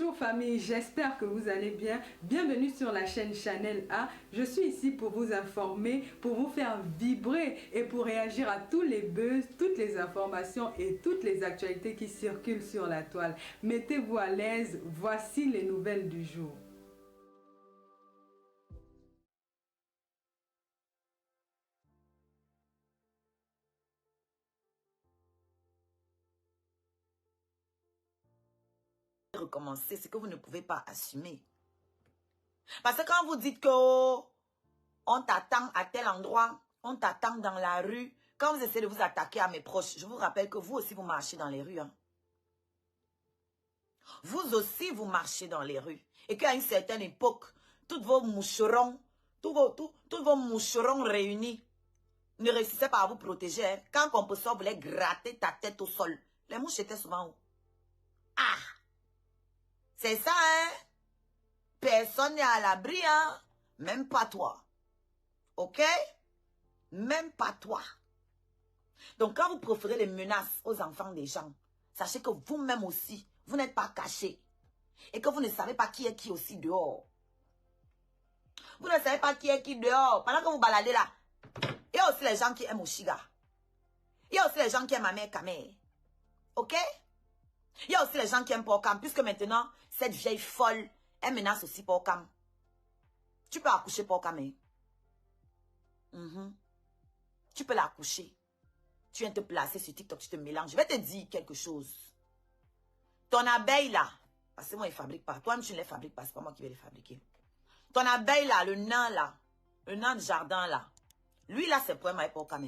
Bonjour famille, j'espère que vous allez bien. Bienvenue sur la chaîne Chanel A. Je suis ici pour vous informer, pour vous faire vibrer et pour réagir à tous les buzz, toutes les informations et toutes les actualités qui circulent sur la toile. Mettez-vous à l'aise, voici les nouvelles du jour. Recommencer ce que vous ne pouvez pas assumer. Parce que quand vous dites que oh, on t'attend à tel endroit, on t'attend dans la rue, quand vous essayez de vous attaquer à mes proches, je vous rappelle que vous aussi vous marchez dans les rues. Hein. Vous aussi vous marchez dans les rues. Et qu'à une certaine époque, tous vos moucherons réunis ne réussissaient pas à vous protéger. Hein. Quand Compresseur voulait gratter ta tête au sol, les mouches étaient souvent où? Ah! C'est ça, hein? Personne n'est à l'abri, hein? Même pas toi. OK? Même pas toi. Donc, quand vous proférez les menaces aux enfants des gens, sachez que vous-même aussi, vous n'êtes pas caché. Et que vous ne savez pas qui est qui aussi dehors. Vous ne savez pas qui est qui dehors. Pendant que vous baladez là, il y a aussi les gens qui aiment Oshiga. Il y a aussi les gens qui aiment ma mère Kamé. OK? Il y a aussi les gens qui aiment Porcam, puisque maintenant, cette vieille folle, elle menace aussi Porcam. Tu peux accoucher Porcam, hein? Tu peux l'accoucher. Tu viens te placer sur TikTok, tu te mélanges. Je vais te dire quelque chose. Ton abeille là, parce que moi, il ne fabrique pas. Toi-même, tu ne les fabriques pas. C'est pas moi qui vais les fabriquer. Ton abeille là, le nain de jardin là, lui là, c'est pour moi Porcam.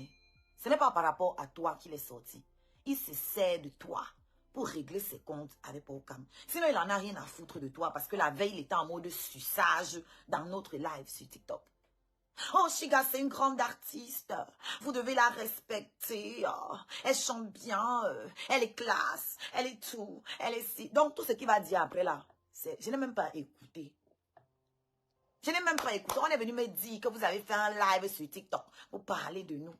Ce n'est pas par rapport à toi qu'il est sorti. Il se sert de toi pour régler ses comptes avec Porcam. Sinon, il n'en a rien à foutre de toi parce que la veille, il était en mode suçage dans notre live sur TikTok. Oh, Shiga, c'est une grande artiste. Vous devez la respecter. Oh, elle chante bien. Elle est classe. Elle est tout. Elle est si. Donc, tout ce qu'il va dire après là, je n'ai même pas écouté. Je n'ai même pas écouté. On est venu me dire que vous avez fait un live sur TikTok pour parler de nous.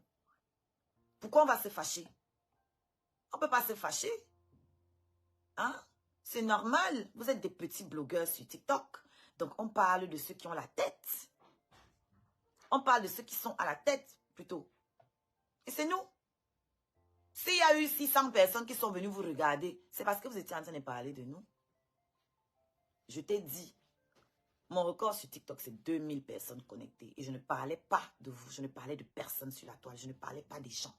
Pourquoi on va se fâcher? On ne peut pas se fâcher. Hein? C'est normal. Vous êtes des petits blogueurs sur TikTok. Donc, on parle de ceux qui ont la tête. On parle de ceux qui sont à la tête, plutôt. Et c'est nous. S'il y a eu 600 personnes qui sont venues vous regarder, c'est parce que vous étiez en train de parler de nous. Je t'ai dit, mon record sur TikTok, c'est 2000 personnes connectées. Et je ne parlais pas de vous. Je ne parlais de personne sur la toile. Je ne parlais pas des gens.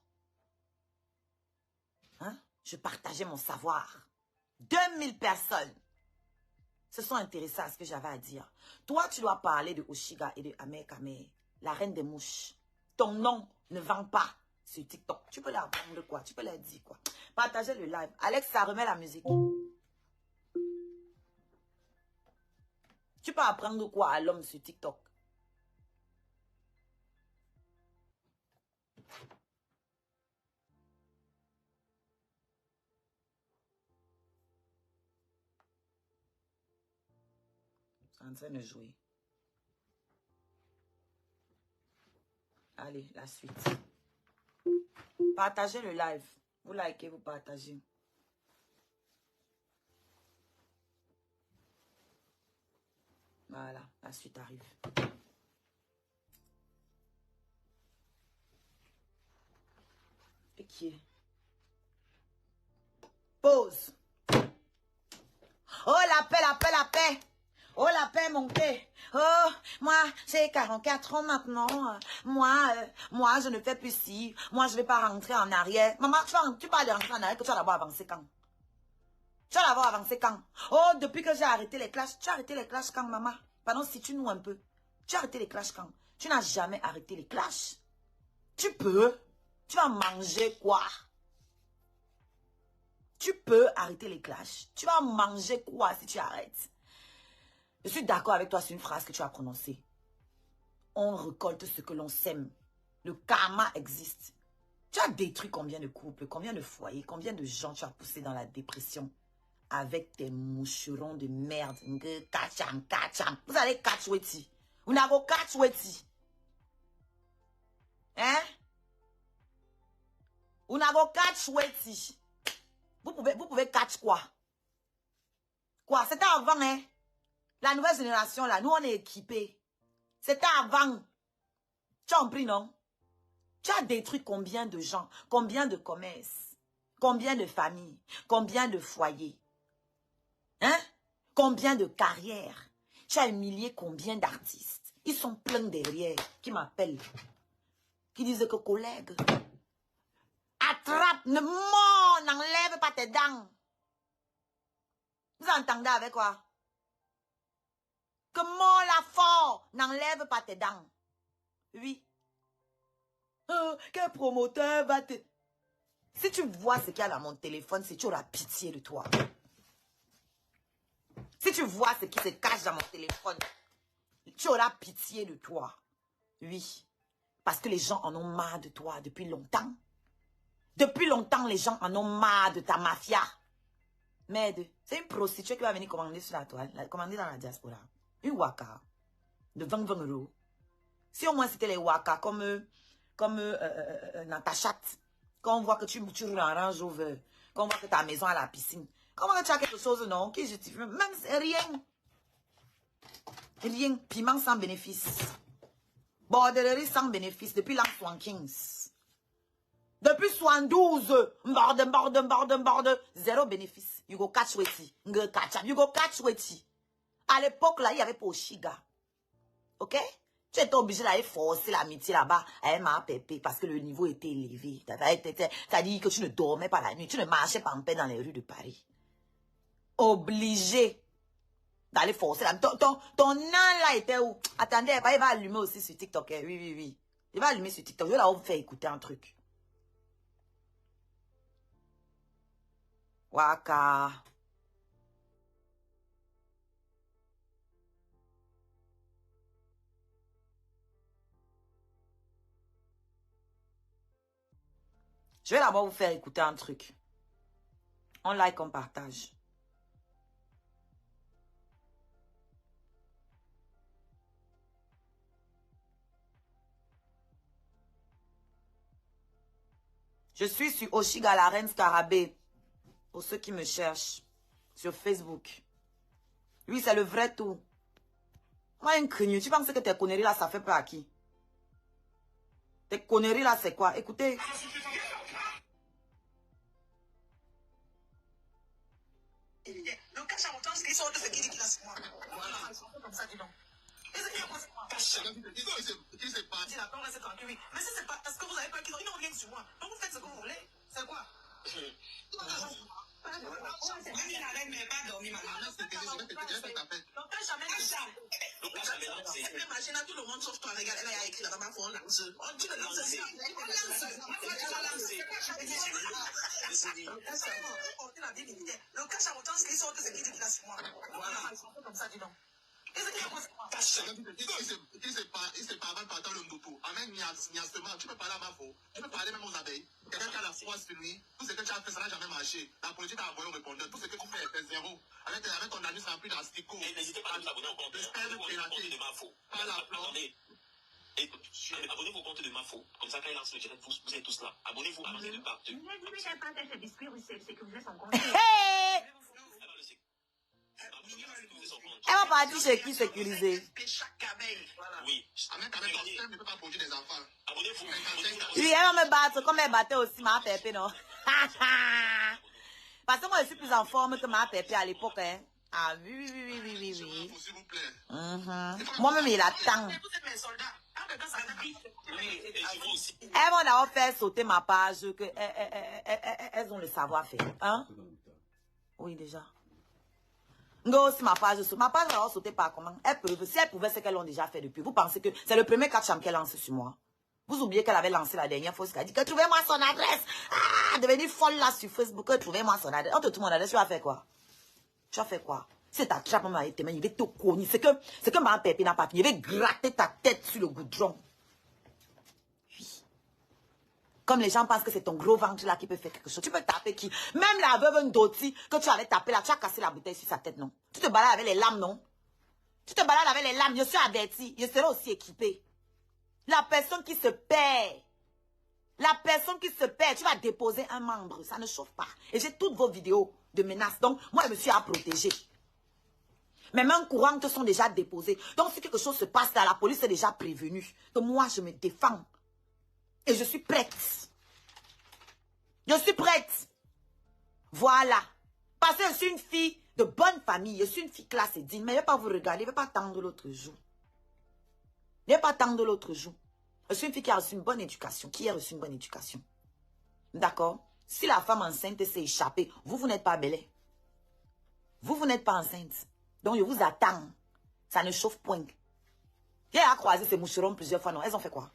Hein? Je partageais mon savoir. 2000 personnes se sont intéressées à ce que j'avais à dire. Toi, tu dois parler de Oshiga et de Amé Kamé, la reine des mouches. Ton nom ne vend pas sur TikTok. Tu peux leur apprendre quoi? Tu peux leur dire quoi? Partagez le live. Alex, ça remet la musique. Tu peux apprendre quoi à l'homme sur TikTok? C'est en train de jouer. Allez, la suite. Partagez le live. Vous likez, vous partagez. Voilà, la suite arrive. Et qui est? Pause. Oh, la paix, la paix, la paix. Oh, la paix montée. Oh, moi, j'ai 44 ans maintenant. Moi, je ne fais plus ci. Moi, je ne vais pas rentrer en arrière. Maman, tu parles de rentrer en arrière, que tu vas d'abord avancer quand? Tu vas d'abord avancer quand? Oh, depuis que j'ai arrêté les clashs. Tu as arrêté les clashs quand, maman? Pardon, si tu nous un peu. Tu as arrêté les clashs quand? Tu n'as jamais arrêté les clashs. Tu peux. Tu vas manger quoi? Tu peux arrêter les clashs. Tu vas manger quoi si tu arrêtes? Je suis d'accord avec toi sur une phrase que tu as prononcée. On récolte ce que l'on sème. Le karma existe. Tu as détruit combien de couples, combien de foyers, combien de gens tu as poussé dans la dépression avec tes moucherons de merde. Vous allez catch weti. Vous n'avez catch weti. Hein? Vous n'avez catch weti. Vous pouvez catch quoi? Quoi? C'était avant, hein? La nouvelle génération, là, nous, on est équipés. C'était avant. Tu as compris, non? Tu as détruit combien de gens, combien de commerces, combien de familles, combien de foyers, hein? Combien de carrières. Tu as humilié combien d'artistes. Ils sont pleins derrière, qui m'appellent, qui disent que collègue, attrape, n'enlève pas tes dents. Vous entendez avec quoi? Que mon la fort, n'enlève pas tes dents. Oui. Quel promoteur va te... Si tu vois ce qu'il y a dans mon téléphone, si tu auras pitié de toi. Si tu vois ce qui se cache dans mon téléphone, tu auras pitié de toi. Oui. Parce que les gens en ont marre de toi depuis longtemps. Depuis longtemps, les gens en ont marre de ta mafia. Merde. C'est une prostituée qui va venir commander sur la toile, commander dans la diaspora. Une waka de 20 €. Si au moins c'était les waka comme Natacha, quand on voit que tu roules en Range Rover, quand on voit que ta maison a la piscine, comment tu as quelque chose, non, qui justifie, même rien. Rien, piment sans bénéfice. Bordererie sans bénéfice depuis l'an 75. Depuis 72, borde, zéro bénéfice. You go catch weti, you go catch weti. À l'époque, là, il y avait pas Oshiga. Ok? Tu étais obligé d'aller forcer l'amitié là-bas à ma pépé parce que le niveau était élevé. C'est-à-dire que tu ne dormais pas la nuit. Tu ne marchais pas en paix dans les rues de Paris. Obligé d'aller forcer l'amitié. Ton âne là était où? Attendez, il va allumer aussi sur TikTok. Oui. Il va allumer sur TikTok. Je vais là vous faire écouter un truc. Waka. Je vais d'abord vous faire écouter un truc. On like, on partage. Je suis sur Oshiga la reine Scarabée. Pour ceux qui me cherchent. Sur Facebook. Oui, c'est le vrai tout. Moi, un craignou. Tu penses que tes conneries là, ça fait peur à qui? Tes conneries là, c'est quoi? Écoutez. Le cache à mon temps, ils sont de ce qui dit qu'il a ce mois. Voilà, ils sont comme ça, dis donc. Ils s'est parti là, on reste tranquille, oui. Mais si c'est pas parce que vous avez peur qu'ils n'ont rien sur moi. Donc vous faites ce que vous voulez. C'est quoi? Tout le monde sauf toi, regarde, elle a écrit là-bas, ma fond, lance. Tu le lances. Le cache à autant, ils sont de ce qui dit qu'il a sur moi. Voilà, ils sont comme ça, dis donc. Il s'est pas avant partant le moto. Amen, tu peux parler à ma faute. Tu peux parler même aux abeilles. Quelqu'un qui a la foi sur lui, tout ce que tu as fait, ça n'a jamais marché. La politique a envoyé au répondeur. Tout ce que tu fais est zéro. Avec ton anus rempli d'asticot. N'hésitez pas à vous abonner au compte de ma faute. Attendez. Abonnez-vous au compte de Mafo. Comme ça, quand il lance le direct, vous êtes tous là. Abonnez-vous, abonnez de partout. C'est que vous êtes son compte. Elle va partir chez qui sécurisé? Oui. Oui, elle va me battre comme elle battait aussi ma pépé, non? Parce que moi, je suis plus en forme que ma pépé à l'époque, hein. Ah oui. Moi-même, il attend. Elles vont d'abord faire sauter ma page que elles ont le savoir-faire. Hein? Oui, déjà. Si ma page va sauter par comment? Si elles pouvaient, c'est qu'elles l'ont déjà fait depuis. Vous pensez que c'est le premier catch qu'elle lance sur moi? Vous oubliez qu'elle avait lancé la dernière fois, qu'elle a dit que trouvez-moi son adresse. Ah, devenir folle là sur Facebook, trouvez-moi son adresse. On te trouve mon adresse, tu vas faire quoi? Tu vas faire quoi? Si ta trappe avec tes mains, il va te cogner. C'est que ma pépé n'a pas fini. Il va gratter ta tête sur le goudron. Oui. Comme les gens pensent que c'est ton gros ventre là qui peut faire quelque chose. Tu peux taper qui? Même la veuve Ndoti que tu allais taper là, tu as cassé la bouteille sur sa tête, non? Tu te balades avec les lames, non? Tu te balades avec les lames, je suis averti. Je serai aussi équipé. La personne qui se perd. La personne qui se perd, tu vas déposer un membre. Ça ne chauffe pas. Et j'ai toutes vos vidéos de menaces. Donc, moi, je me suis à protéger. Mes mains courantes sont déjà déposées. Donc, si quelque chose se passe là, la police est déjà prévenue. Donc, moi, je me défends. Et je suis prête. Je suis prête. Voilà. Parce que je suis une fille de bonne famille. Je suis une fille classe et digne. Mais je ne vais pas vous regarder. Je ne vais pas attendre l'autre jour. Je ne vais pas attendre l'autre jour. Je suis une fille qui a reçu une bonne éducation. Qui a reçu une bonne éducation. D'accord? Si la femme enceinte s'est échappée, vous n'êtes pas belle. Vous n'êtes pas enceinte. Donc, je vous attends. Ça ne chauffe point. J'ai croisé ces moucherons plusieurs fois. Non, elles ont fait quoi?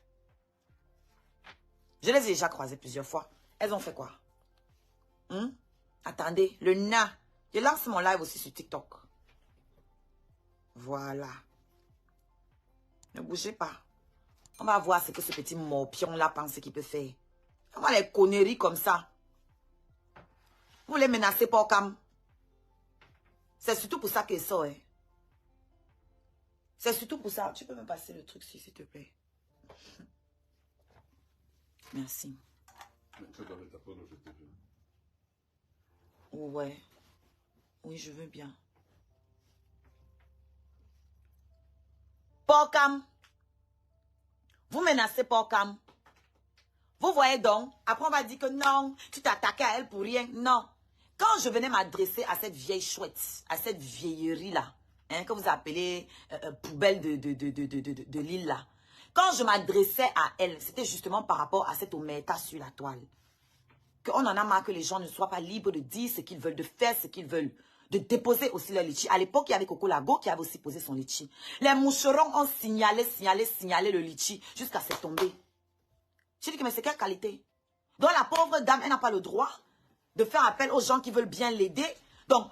Je les ai déjà croisées plusieurs fois. Elles ont fait quoi? Attendez, le nain. Je lance mon live aussi sur TikTok. Voilà. Ne bougez pas. On va voir ce que ce petit morpion-là pense qu'il peut faire. Comment les conneries comme ça? Vous les menacez pas au cam. C'est surtout pour ça qu'ils sort. Hein. C'est surtout pour ça. Tu peux me passer le truc s'il te plaît. Merci. Ouais. Oui, je veux bien. Porcam. Vous menacez Porcam. Vous voyez donc, après on va dire que non, tu t'attaquais à elle pour rien. Non. Quand je venais m'adresser à cette vieille chouette, à cette vieillerie-là, hein, que vous appelez poubelle de l'île là, quand je m'adressais à elle, c'était justement par rapport à cette omerta sur la toile. Qu'on en a marre que les gens ne soient pas libres de dire ce qu'ils veulent, de faire ce qu'ils veulent, de déposer aussi leur litchi. À l'époque, il y avait Coco Lago qui avait aussi posé son litchi. Les moucherons ont signalé le litchi jusqu'à se tomber. Je dis que mais c'est quelle qualité? Donc la pauvre dame, elle n'a pas le droit de faire appel aux gens qui veulent bien l'aider. Donc,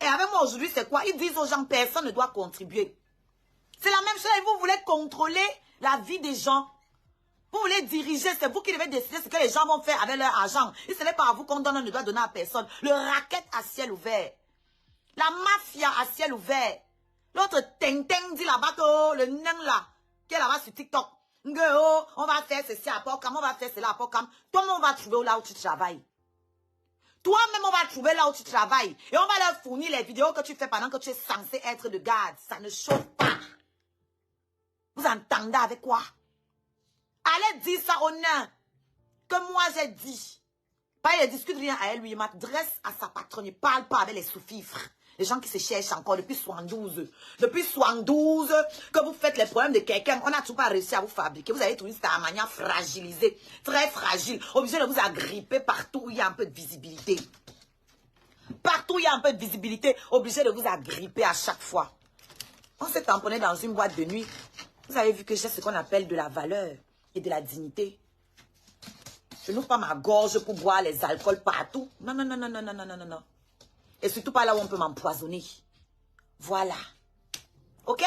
et avec moi aujourd'hui, c'est quoi? Ils disent aux gens, personne ne doit contribuer. C'est la même chose, et vous voulez contrôler la vie des gens. Vous voulez diriger, c'est vous qui devez décider ce que les gens vont faire avec leur argent. Et ce n'est pas à vous qu'on donne, on ne doit donner à personne. Le racket à ciel ouvert. La mafia à ciel ouvert. L'autre Teng dit là-bas que le nain là, qui est là-bas sur TikTok. Oh, on va faire ceci à Porcam, on va faire cela à Porcam. Toi-même, on va trouver là où tu travailles. Toi-même, on va trouver là où tu travailles. Et on va leur fournir les vidéos que tu fais pendant que tu es censé être de garde. Ça ne chauffe pas. Vous entendez avec quoi? Allez dire ça au nain. Que moi j'ai dit. Pas il ne discute rien à elle, lui. Il m'adresse à sa patronne. Il ne parle pas avec les sous-fifres. Les gens qui se cherchent encore depuis 72. Depuis 72, que vous faites les problèmes de quelqu'un, on n'a toujours pas réussi à vous fabriquer. Vous avez trouvé ça à manière fragilisée, très fragile, obligé de vous agripper partout où il y a un peu de visibilité. Partout où il y a un peu de visibilité, obligé de vous agripper à chaque fois. On s'est tamponné dans une boîte de nuit. Vous avez vu que j'ai ce qu'on appelle de la valeur et de la dignité. Je n'ouvre pas ma gorge pour boire les alcools partout. Non, non, non, non, non, non, non, non, non. Et surtout pas là où on peut m'empoisonner. Voilà. Ok?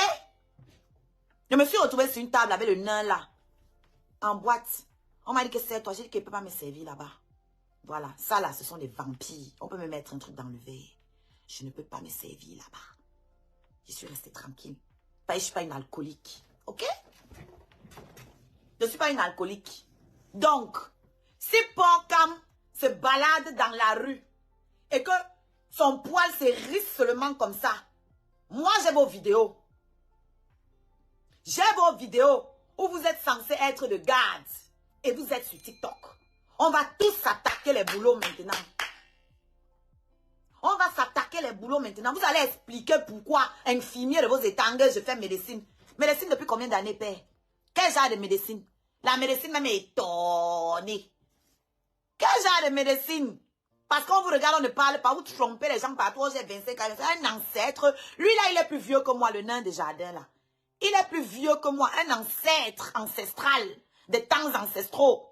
Je me suis retrouvée sur une table avec le nain là. En boîte. On m'a dit que c'est toi. J'ai dit qu'il ne peut pas me servir là-bas. Voilà. Ça là, ce sont des vampires. On peut me mettre un truc dans le verre. Je ne peux pas me servir là-bas. Je suis restée tranquille. Je ne suis pas une alcoolique. Ok? Je ne suis pas une alcoolique. Donc, si Porcam se balade dans la rue et que son poil se risse seulement comme ça, moi j'ai vos vidéos. J'ai vos vidéos où vous êtes censés être de garde et vous êtes sur TikTok. On va tous s'attaquer les boulots maintenant. On va s'attaquer les boulots maintenant. Vous allez expliquer pourquoi infirmier de vos étangues, je fais médecine. Médecine depuis combien d'années, père? Quel genre de médecine? La médecine même est étonnée. Quel genre de médecine? Parce qu'on vous regarde, on ne parle pas, vous trompez les gens partout. J'ai 25 ans, c'est un ancêtre. Lui là, il est plus vieux que moi, le nain des jardins là. Il est plus vieux que moi, un ancêtre ancestral, des temps ancestraux.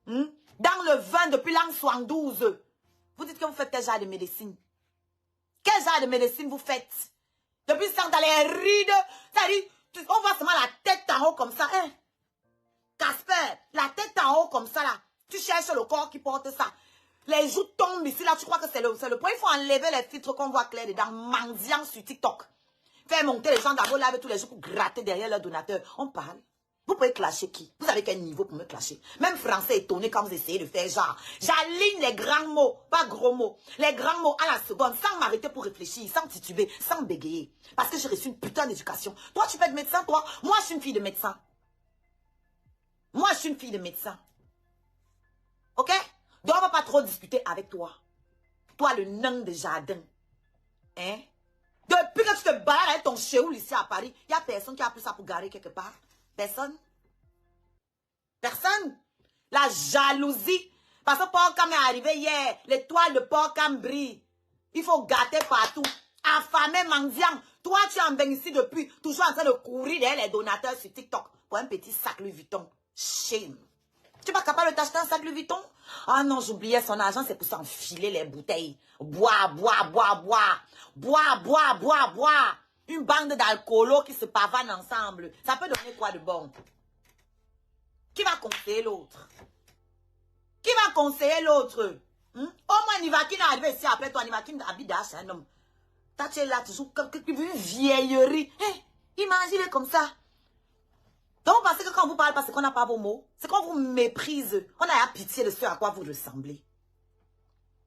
Dans le vin depuis l'an 72. Vous dites que vous faites quel genre de médecine? Quel genre de médecine vous faites? Depuis ça, dans les rides, c'est-à-dire, on voit seulement la tête en haut comme ça. Hein? Casper, la tête en haut comme ça là. Tu cherches le corps qui porte ça. Les joues tombent ici, là, tu crois que c'est le point. Il faut enlever les filtres qu'on voit clair dedans, mendiant sur TikTok. Faire monter les gens dans vos lives tous les jours pour gratter derrière leur donateur. On parle. Vous pouvez clasher qui? Vous avez quel niveau pour me clasher? Même français étonné quand vous essayez de faire genre. J'aligne les grands mots, pas gros mots. Les grands mots à la seconde, sans m'arrêter pour réfléchir, sans tituber, sans bégayer. Parce que j'ai reçu une putain d'éducation. Toi, tu peux être médecin, toi? Moi, je suis une fille de médecin. Moi, je suis une fille de médecin. Ok? Donc, on va pas trop discuter avec toi. Toi, le nain de jardin. Hein? Depuis que tu te balades avec ton chéoul ici à Paris, il n'y a personne qui a pris ça pour garer quelque part. Personne. Personne. La jalousie. Parce que Port-Cam est arrivé hier. L'étoile de Port-Cam brille. Il faut gâter partout. Affamé, mendiant. Toi, tu es en bain ici depuis. Toujours en train de courir derrière les donateurs sur TikTok. Pour un petit sac Louis Vuitton. Shame. Tu n'es pas capable de t'acheter un sac Louis Vuitton? Ah non, j'oubliais son argent. C'est pour s'enfiler les bouteilles. Bois, bois, bois, bois. Bois, bois, bois, bois. Une bande d'alcoolos qui se pavanent ensemble. Ça peut donner quoi de bon? Qui va conseiller l'autre? Qui va conseiller l'autre? Au moins, Nivakin est arrivé ici après toi. Nivakin habite c'est un homme. Tu es là toujours comme une vieillerie. Hey, imaginez comme ça. Donc, vous pensez que quand on vous parle parce qu'on n'a pas vos mots, c'est qu'on vous méprise. On a pitié de ce à quoi vous ressemblez.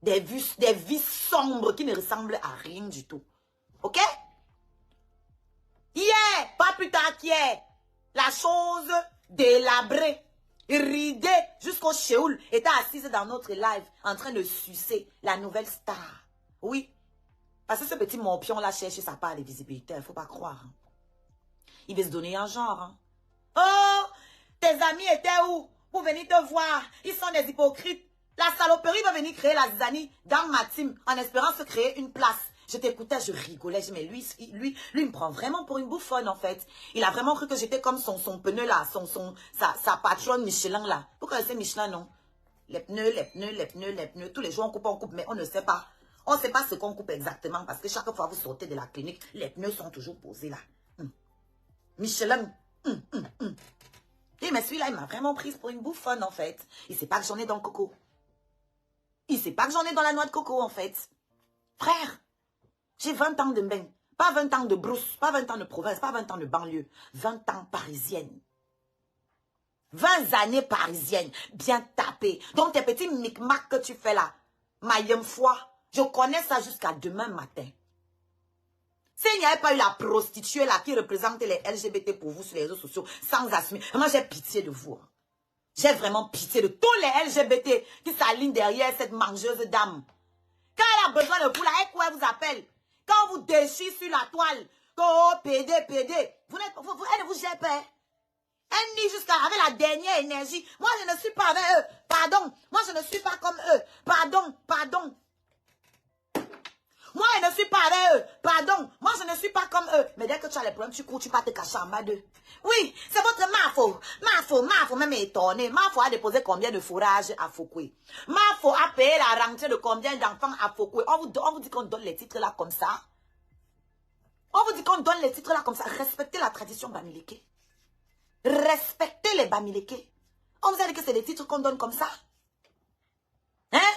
Des vies sombres qui ne ressemblent à rien du tout. Ok? Hier, pas plus tard qu'hier, la chose délabrée, ridée jusqu'au chéoul était assise dans notre live en train de sucer la nouvelle star. Oui. Parce que ce petit morpion là cherche sa part de visibilité, il ne faut pas croire. Hein. Il veut se donner un genre. Hein. Oh, tes amis étaient où pour venir te voir? Ils sont des hypocrites. La saloperie va venir créer la zizanie dans ma team en espérant se créer une place. Je t'écoutais, je rigolais. Je dis, mais lui, il me prend vraiment pour une bouffonne, en fait. Il a vraiment cru que j'étais comme son pneu, là, sa patronne Michelin, là. Vous connaissez Michelin, non? Les pneus. Tous les jours, on coupe, mais on ne sait pas. On ne sait pas ce qu'on coupe exactement, parce que chaque fois que vous sortez de la clinique, les pneus sont toujours posés, là. Michelin. Et mais celui-là, il m'a vraiment prise pour une bouffonne, en fait. Il ne sait pas que j'en ai dans le coco. Il ne sait pas que j'en ai dans la noix de coco, en fait. Frère, j'ai 20 ans de bain. Pas 20 ans de brousse, pas 20 ans de province, pas 20 ans de banlieue. 20 ans parisienne. 20 années parisiennes, bien tapées. Donc, tes petits micmacs que tu fais là, maillem foi, je connais ça jusqu'à demain matin. S'il n'y avait pas eu la prostituée là qui représente les LGBT pour vous sur les réseaux sociaux, sans assumer, vraiment j'ai pitié de vous. J'ai vraiment pitié de tous les LGBT qui s'alignent derrière cette mangeuse dame. Quand elle a besoin de vous là, elle vous appelle. Quand on vous déchire sur la toile, oh, PD, elle ne vous gère pas. Elle nie jusqu'à avec la dernière énergie. Moi, je ne suis pas avec eux. Pardon. Moi, je ne suis pas comme eux. Pardon. Moi, je ne suis pas avec eux. Pardon. Moi, je ne suis pas comme eux. Mais dès que tu as les problèmes, tu cours, tu pars te cacher en bas d'eux. Oui, c'est votre Mafo. Mafo même étonné. Mafo a déposé combien de fourrages à Foucault? Mafo a payé la rentrée de combien d'enfants à Foucault? On vous dit qu'on donne les titres là comme ça. On vous dit qu'on donne les titres là comme ça. Respectez la tradition bamileke. Respectez les bamileke. On vous a dit que c'est des titres qu'on donne comme ça. Hein?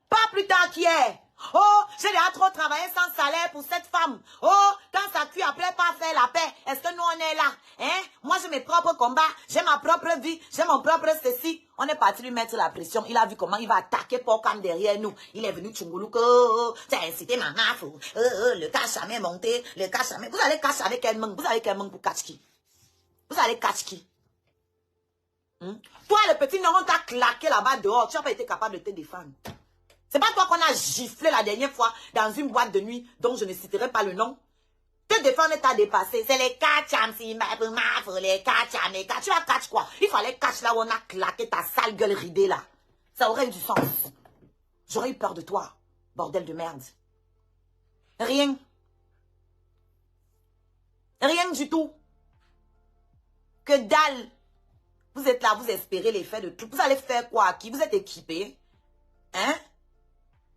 Pas plus tard qu'hier. Oh, j'ai déjà trop travaillé sans salaire pour cette femme. Oh, quand ça cuit après pas faire la paix. Est-ce que nous on est là? Hein? Moi j'ai mes propres combats, j'ai ma propre vie, j'ai mon propre ceci. On est parti lui mettre la pression. Il a vu comment il va attaquer Port-Cam derrière nous. Il est venu Tchunguluko. Tu as incité ma mafou. Le cash jamais monté. Le cash jamais. Vous allez cash avec quel manque? Vous allez quel manque pour catch qui? Vous allez catch qui? Toi le petit non, on t'a claqué là-bas dehors. Tu n'as pas été capable de te défendre. C'est pas toi qu'on a giflé la dernière fois dans une boîte de nuit dont je ne citerai pas le nom. Te défendre t'a dépassé. C'est les catcham, les catcham, les catch. Tu vas catch quoi? Il fallait catch là où on a claqué ta sale gueule ridée là. Ça aurait eu du sens. J'aurais eu peur de toi, bordel de merde. Rien. Rien du tout. Que dalle. Vous êtes là, vous espérez l'effet de tout. Vous allez faire quoi à qui? Vous êtes équipés? Hein?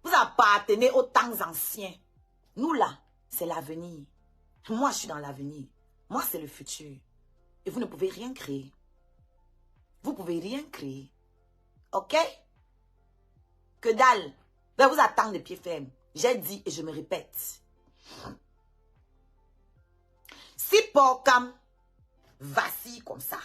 Vous appartenez aux temps anciens. Nous là, c'est l'avenir. Moi, je suis dans l'avenir. Moi, c'est le futur. Et vous ne pouvez rien créer. Vous pouvez rien créer. Ok? Que dalle. Je vais vous attendre de pied ferme. J'ai dit et je me répète. Si Port-Cam vacille comme ça,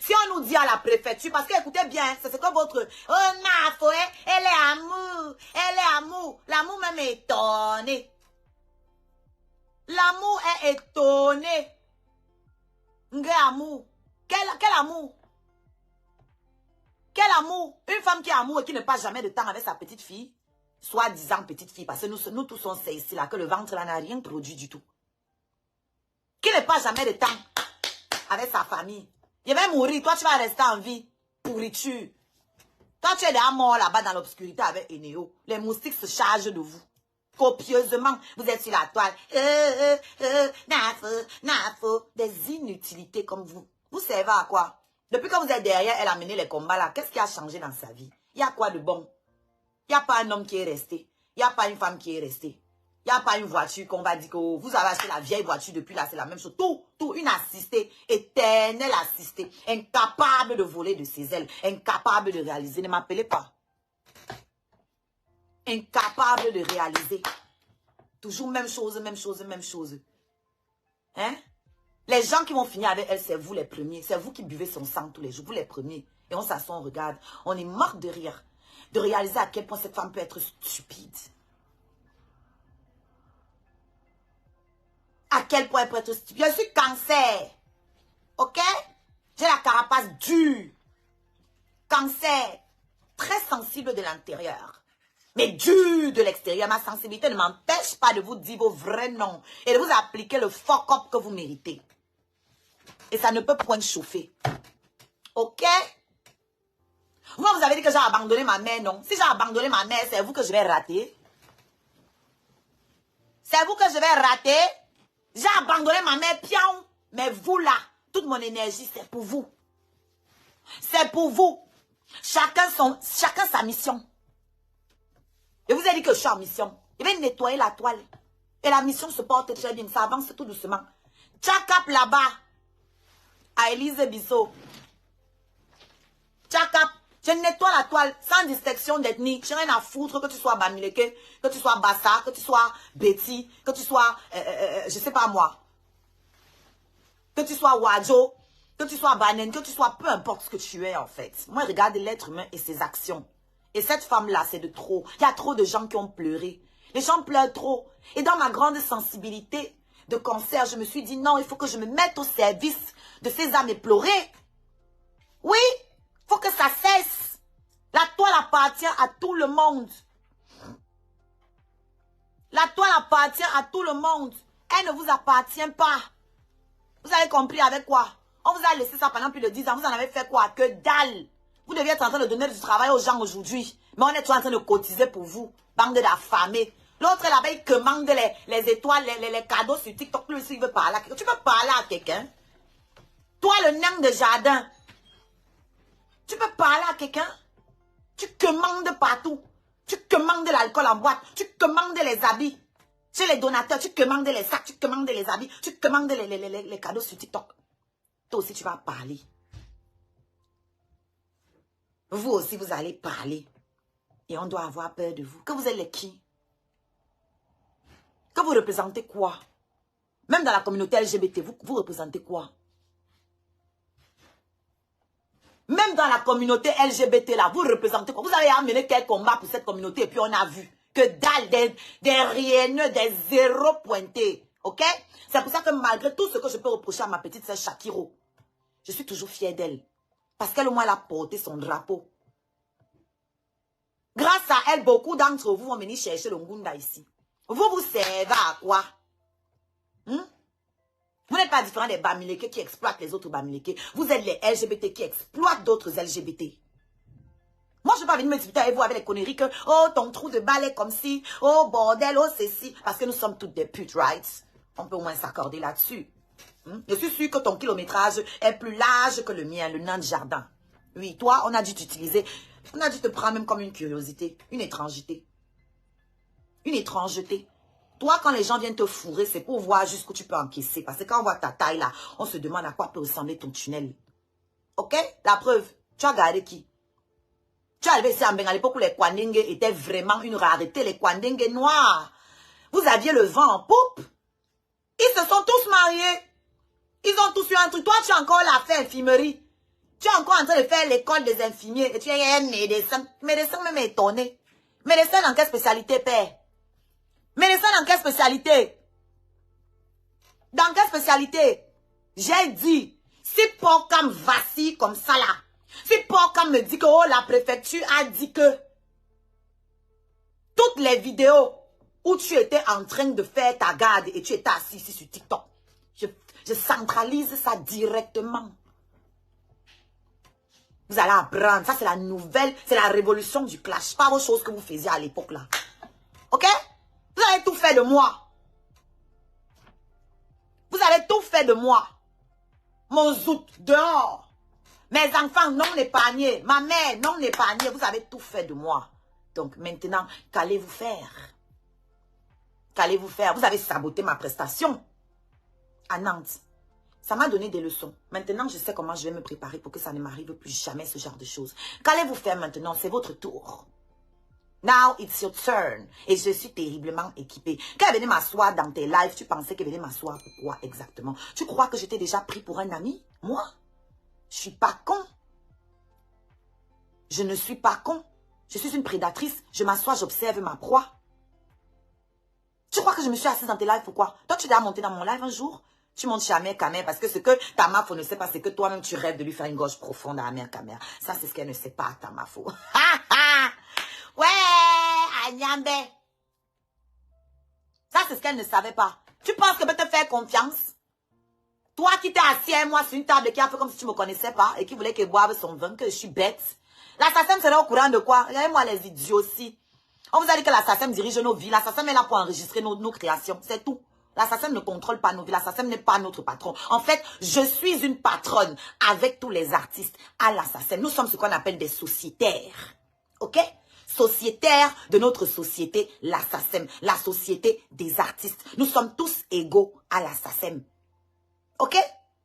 Si on nous dit à la préfecture, parce que écoutez bien, c'est ce que votre... Oh, Nafo, elle est amour. Elle est amour. L'amour même est étonné. L'amour est étonné. Ngé amour. Quel amour? Quel amour? Une femme qui est amour et qui ne passe jamais de temps avec sa petite fille, soi-disant petite fille, parce que nous tous on sait ici là que le ventre là n'a rien produit du tout. Qui ne passe jamais de temps avec sa famille. Je vais mourir, toi tu vas rester en vie. Pourriture. Toi tu es déjà mort là-bas dans l'obscurité avec Eneo. Les moustiques se chargent de vous. Copieusement, vous êtes sur la toile. Nafo. Des inutilités comme vous. Vous servez à quoi? Depuis que vous êtes derrière, elle a mené les combats là. Qu'est-ce qui a changé dans sa vie? Il y a quoi de bon? Il n'y a pas un homme qui est resté. Il n'y a pas une femme qui est restée. Il n'y a pas une voiture qu'on va dire que vous avez acheté la vieille voiture depuis là, c'est la même chose. Tout, une assistée, éternelle assistée, incapable de voler de ses ailes, incapable de réaliser. Ne m'appelez pas. Incapable de réaliser. Toujours même chose. Hein? Les gens qui vont finir avec elle, c'est vous les premiers. C'est vous qui buvez son sang tous les jours, vous les premiers. Et on s'assoit, on regarde. On est mort de rire. De réaliser à quel point cette femme peut être stupide. À quel point elle peut être stupide. Je suis cancer. Ok? J'ai la carapace dure. Cancer. Très sensible de l'intérieur. Mais dure de l'extérieur. Ma sensibilité ne m'empêche pas de vous dire vos vrais noms. Et de vous appliquer le fuck-up que vous méritez. Et ça ne peut point chauffer. Ok? Moi, vous avez dit que j'ai abandonné ma mère, non? Si j'ai abandonné ma mère, c'est vous que je vais rater. C'est vous que je vais rater. J'ai abandonné ma mère, pion. Mais vous là, toute mon énergie, c'est pour vous. C'est pour vous. Chacun sa mission. Je vous ai dit que je suis en mission. Je vais nettoyer la toile. Et la mission se porte très bien. Ça avance tout doucement. Tchakap là-bas. À Élise Bissot. Tchakap. Je nettoie la toile sans distinction d'ethnie. Je n'ai rien à foutre que tu sois Bamileke, que tu sois Bassa, que tu sois Betty, que tu sois, je sais pas moi, que tu sois Wadjo, que tu sois Banen, que tu sois peu importe ce que tu es en fait. Moi, je regarde l'être humain et ses actions. Et cette femme-là, c'est de trop. Il y a trop de gens qui ont pleuré. Les gens pleurent trop. Et dans ma grande sensibilité de cancer, je me suis dit non, il faut que je me mette au service de ces âmes éplorées. Oui. Faut que ça cesse. La toile appartient à tout le monde. La toile appartient à tout le monde. Elle ne vous appartient pas. Vous avez compris avec quoi? On vous a laissé ça pendant plus de 10 ans. Vous en avez fait quoi? Que dalle. Vous deviez être en train de donner du travail aux gens aujourd'hui. Mais on est toujours en train de cotiser pour vous. Bande d'affamés. L'autre là-bas, il commande les étoiles, les cadeaux sur TikTok. Lui aussi, il veut parler à quelqu'un. Tu peux parler à quelqu'un? Toi, le nain de jardin. Tu peux parler à quelqu'un? Tu commandes partout. Tu commandes l'alcool en boîte. Tu commandes les habits. Chez les donateurs, tu commandes les sacs, tu commandes les habits. Tu commandes les cadeaux sur TikTok. Toi aussi, tu vas parler. Vous aussi, vous allez parler. Et on doit avoir peur de vous. Que vous êtes les qui? Que vous représentez quoi? Même dans la communauté LGBT, vous représentez quoi? Même dans la communauté LGBT, là, vous représentez quoi? Vous avez amené quel combat pour cette communauté et puis on a vu que dalle, des rieneux, des zéros pointés. Ok? C'est pour ça que malgré tout ce que je peux reprocher à ma petite sœur Shakiro, je suis toujours fière d'elle. Parce qu'elle au moins elle a porté son drapeau. Grâce à elle, beaucoup d'entre vous vont venir chercher le Ngunda ici. Vous servez à quoi? Vous n'êtes pas différent des Bamileke qui exploitent les autres Bamileke. Vous êtes les LGBT qui exploitent d'autres LGBT. Moi, je ne vais pas venir me disputer avec vous avec les conneries que, oh, ton trou de balle est comme ci, oh, bordel, oh, ceci. Parce que nous sommes toutes des putes, right? On peut au moins s'accorder là-dessus. Je suis sûre que ton kilométrage est plus large que le mien, le nain de jardin. Oui, toi, on a dû t'utiliser. On a dû te prendre même comme une curiosité, une étrangeté. Une étrangeté. Toi, quand les gens viennent te fourrer, c'est pour voir jusqu'où tu peux encaisser. Parce que quand on voit ta taille là, on se demande à quoi peut ressembler ton tunnel. Ok? La preuve, tu as gardé qui? Tu es arrivé ici en Bengal à l'époque où les Kwandingue étaient vraiment une rareté. Les Kwandingue noirs. Vous aviez le vent en poupe. Ils se sont tous mariés. Ils ont tous eu un truc. Toi, tu as encore la fait infirmerie. Tu es encore en train de faire l'école des infirmiers et tu es un médecin. Médecin même étonné. Médecin dans quelle spécialité, père? Médecin dans quelle spécialité? Dans quelle spécialité? J'ai dit, si Porcam vacille comme ça là, si Porcam me dit que oh, la préfecture a dit que toutes les vidéos où tu étais en train de faire ta garde et tu étais assis ici sur TikTok, je centralise ça directement. Vous allez apprendre. Ça, c'est la nouvelle, c'est la révolution du clash. Pas vos choses que vous faisiez à l'époque là. Ok? Vous avez tout fait de moi. Vous avez tout fait de moi. Mon zout, dehors. Mes enfants non épargnés. Ma mère non épargnée. Vous avez tout fait de moi. Donc maintenant, qu'allez-vous faire? Qu'allez-vous faire? Vous avez saboté ma prestation à Nantes. Ça m'a donné des leçons. Maintenant, je sais comment je vais me préparer pour que ça ne m'arrive plus jamais ce genre de choses. Qu'allez-vous faire maintenant? C'est votre tour. Now, it's your turn. Et je suis terriblement équipée. Quand elle venait m'asseoir dans tes lives, tu pensais qu'elle venait m'asseoir pourquoi exactement? Tu crois que j'étais déjà pris pour un ami? Moi? Je suis pas con. Je ne suis pas con. Je suis une prédatrice. Je m'assois, j'observe ma proie. Tu crois que je me suis assise dans tes lives pourquoi? Toi, tu dois monter dans mon live un jour? Tu montes chez Amère Kamer parce que ce que ta mafo ne sait pas, c'est que toi-même, tu rêves de lui faire une gorge profonde à Amère Kamer. Ça, c'est ce qu'elle ne sait pas, ta mafo. Ouais, Agnambe. Ça, c'est ce qu'elle ne savait pas. Tu penses qu'elle peut te faire confiance? Toi qui t'es assis à moi sur une table qui a fait comme si tu ne me connaissais pas et qui voulait qu'elle boive son vin, que je suis bête. L'assassin serait au courant de quoi? Regardez-moi les idioties. On vous a dit que l'assassin dirige nos vies. L'assassin est là pour enregistrer nos créations. C'est tout. L'assassin ne contrôle pas nos vies. L'assassin n'est pas notre patron. En fait, je suis une patronne avec tous les artistes à l'assassin. Nous sommes ce qu'on appelle des sociétaires. Ok? Sociétaires de notre société, l'assassin. La société des artistes. Nous sommes tous égaux à l'assassin. Ok?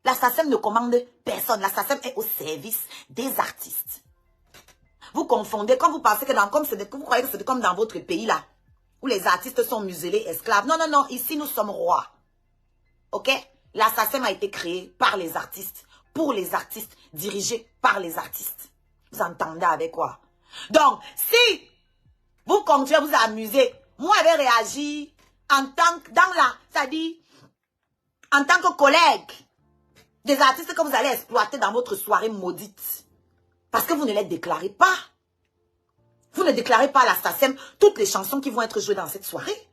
L'assassin ne commande personne. L'assassin est au service des artistes. Vous confondez quand vous pensez que vous croyez que c'est comme dans votre pays là. Où les artistes sont muselés, esclaves. Non, non, non. Ici, nous sommes rois. Ok? L'assassin a été créé par les artistes. Pour les artistes. Dirigé par les artistes. Vous entendez avec quoi? Donc, si vous continuez à vous amuser, moi, je vais réagir en tant que, c'est-à-dire, en tant que collègue des artistes que vous allez exploiter dans votre soirée maudite. Parce que vous ne les déclarez pas. Vous ne déclarez pas à l'assassin toutes les chansons qui vont être jouées dans cette soirée.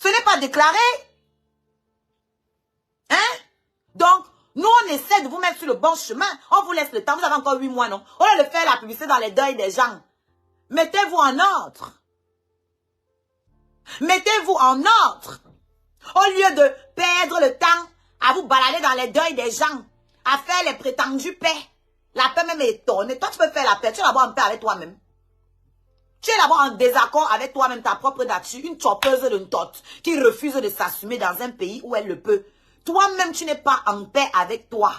Ce n'est pas déclaré. Hein? Donc, nous, on essaie de vous mettre sur le bon chemin. On vous laisse le temps. Vous avez encore 8 mois, non? Au lieu de faire la publicité dans les deuils des gens. Mettez-vous en ordre. Mettez-vous en ordre. Au lieu de perdre le temps à vous balader dans les deuils des gens, à faire les prétendus paix. La paix même est étonnée. Toi, tu peux faire la paix. Tu es d'abord en paix avec toi-même. Tu es d'abord en désaccord avec toi-même, ta propre nature. Une choppeuse de tote qui refuse de s'assumer dans un pays où elle le peut. Toi-même, tu n'es pas en paix avec toi.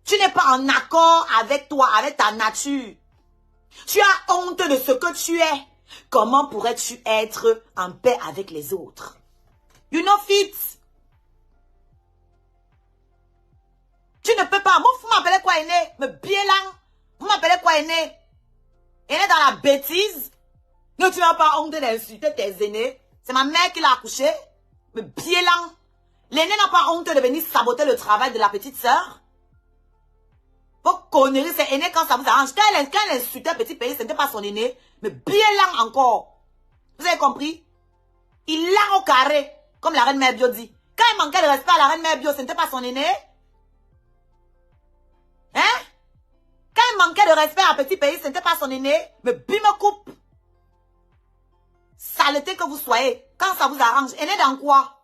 Tu n'es pas en accord avec toi, avec ta nature. Tu as honte de ce que tu es. Comment pourrais-tu être en paix avec les autres? You know fit. Tu ne peux pas. Moi, vous m'appelez quoi, aîné? Me bien là. Vous m'appelez quoi, aîné? Aîné dans la bêtise? Non, tu n'as pas honte d'insulter tes aînés. C'est ma mère qui l'a accouché. Me bien là. L'aîné n'a pas honte de venir saboter le travail de la petite sœur. Vos conneries, c'est aîné quand ça vous arrange. Quand elle insultait petit pays, ce n'était pas son aîné. Mais bien là encore. Vous avez compris? Il l'a au carré. Comme la reine mère Bio dit. Quand il manquait de respect à la reine mère Bio, ce n'était pas son aîné. Hein? Quand il manquait de respect à un petit pays, ce n'était pas son aîné. Mais bim me coupe. Saleté que vous soyez. Quand ça vous arrange. Aîné dans quoi?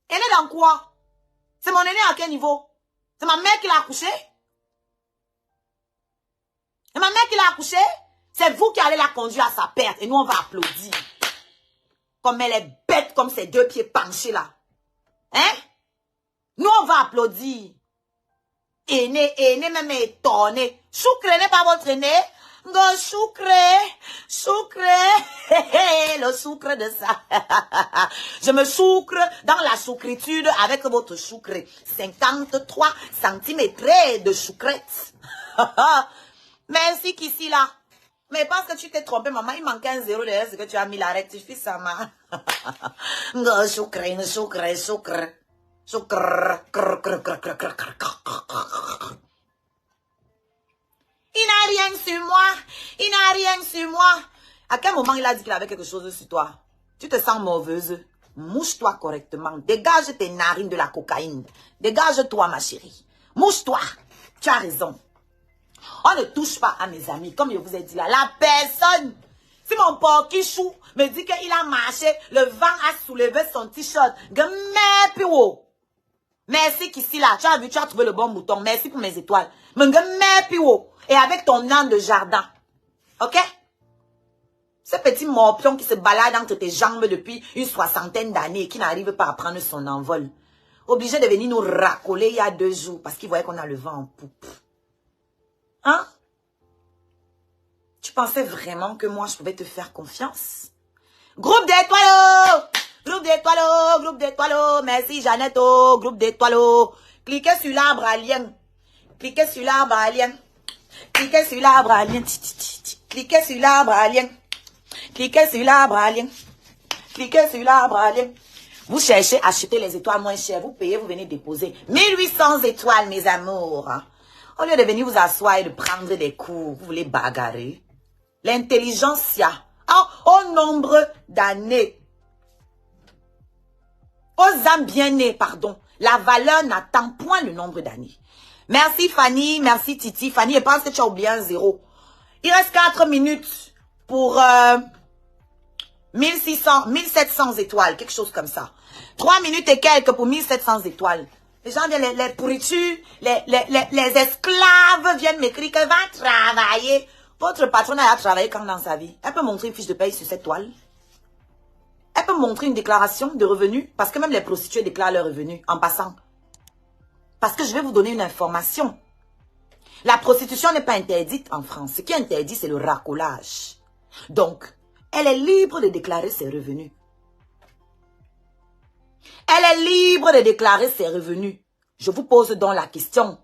Aîné dans quoi? C'est mon aîné à quel niveau? C'est ma mère qui l'a accouché? C'est ma mère qui l'a accouché? C'est vous qui allez la conduire à sa perte. Et nous, on va applaudir. Comme elle est bête, comme ses 2 pieds penchés là. Hein? Nous, on va applaudir. Aîné même étonné. Choucré n'est pas votre aîné? Go choucré. le sucre de ça. Je me sucre dans la sucritude avec votre sucre. 53 cm de sucrette. Merci qu'ici là. Mais parce que tu t'es trompé, maman, il manquait un zéro derrière ce que tu as mis là. Rectifie ça, maman. Sucre. Il n'a rien sur moi. Il n'a rien sur moi. À quel moment il a dit qu'il avait quelque chose sur toi? Tu te sens mauvaise. Mouche-toi correctement. Dégage tes narines de la cocaïne. Dégage-toi, ma chérie. Mouche-toi. Tu as raison. On ne touche pas à mes amis. Comme je vous ai dit là, la personne. Si mon porc-qui-chou me dit qu'il a marché, le vent a soulevé son t-shirt. Merci qu'ici là, tu as vu, tu as trouvé le bon bouton. Merci pour mes étoiles. Et avec ton âne de jardin. Ok? Ce petit morpion qui se balade entre tes jambes depuis une 60aine d'années et qui n'arrive pas à prendre son envol. Obligé de venir nous racoler il y a 2 jours parce qu'il voyait qu'on a le vent en poupe. Hein? Tu pensais vraiment que moi je pouvais te faire confiance? Groupe d'étoiles! Groupe d'étoiles! Groupe d'étoiles! Merci Jeannette! Groupe d'étoiles! Cliquez sur l'arbre à lien. Cliquez sur l'arbre à lien. Cliquez sur l'arbre à lien. Cliquez sur l'arbre à lien. Cliquez sur l'arbre à lien. Cliquez sur l'arbre à lien. Vous cherchez à acheter les étoiles moins chères. Vous payez, vous venez déposer. 1800 étoiles, mes amours. Au lieu de venir vous asseoir et de prendre des coups, vous voulez bagarrer. L'intelligentsia. Au nombre d'années. Aux âmes bien nées, pardon. La valeur n'attend point le nombre d'années. Merci Fanny, merci Titi. Fanny, je pense que tu as oublié un 0. Il reste 4 minutes pour 1700 étoiles, quelque chose comme ça. 3 minutes et quelques pour 1700 étoiles. Les gens viennent, les pourritures, les esclaves viennent m'écrire que va travailler. Votre patronne a travaillé quand dans sa vie? Elle peut montrer une fiche de paye sur cette toile? Elle peut montrer une déclaration de revenus? Parce que même les prostituées déclarent leurs revenus en passant. Parce que je vais vous donner une information. La prostitution n'est pas interdite en France. Ce qui est interdit, c'est le racolage. Donc, elle est libre de déclarer ses revenus. Elle est libre de déclarer ses revenus. Je vous pose donc la question.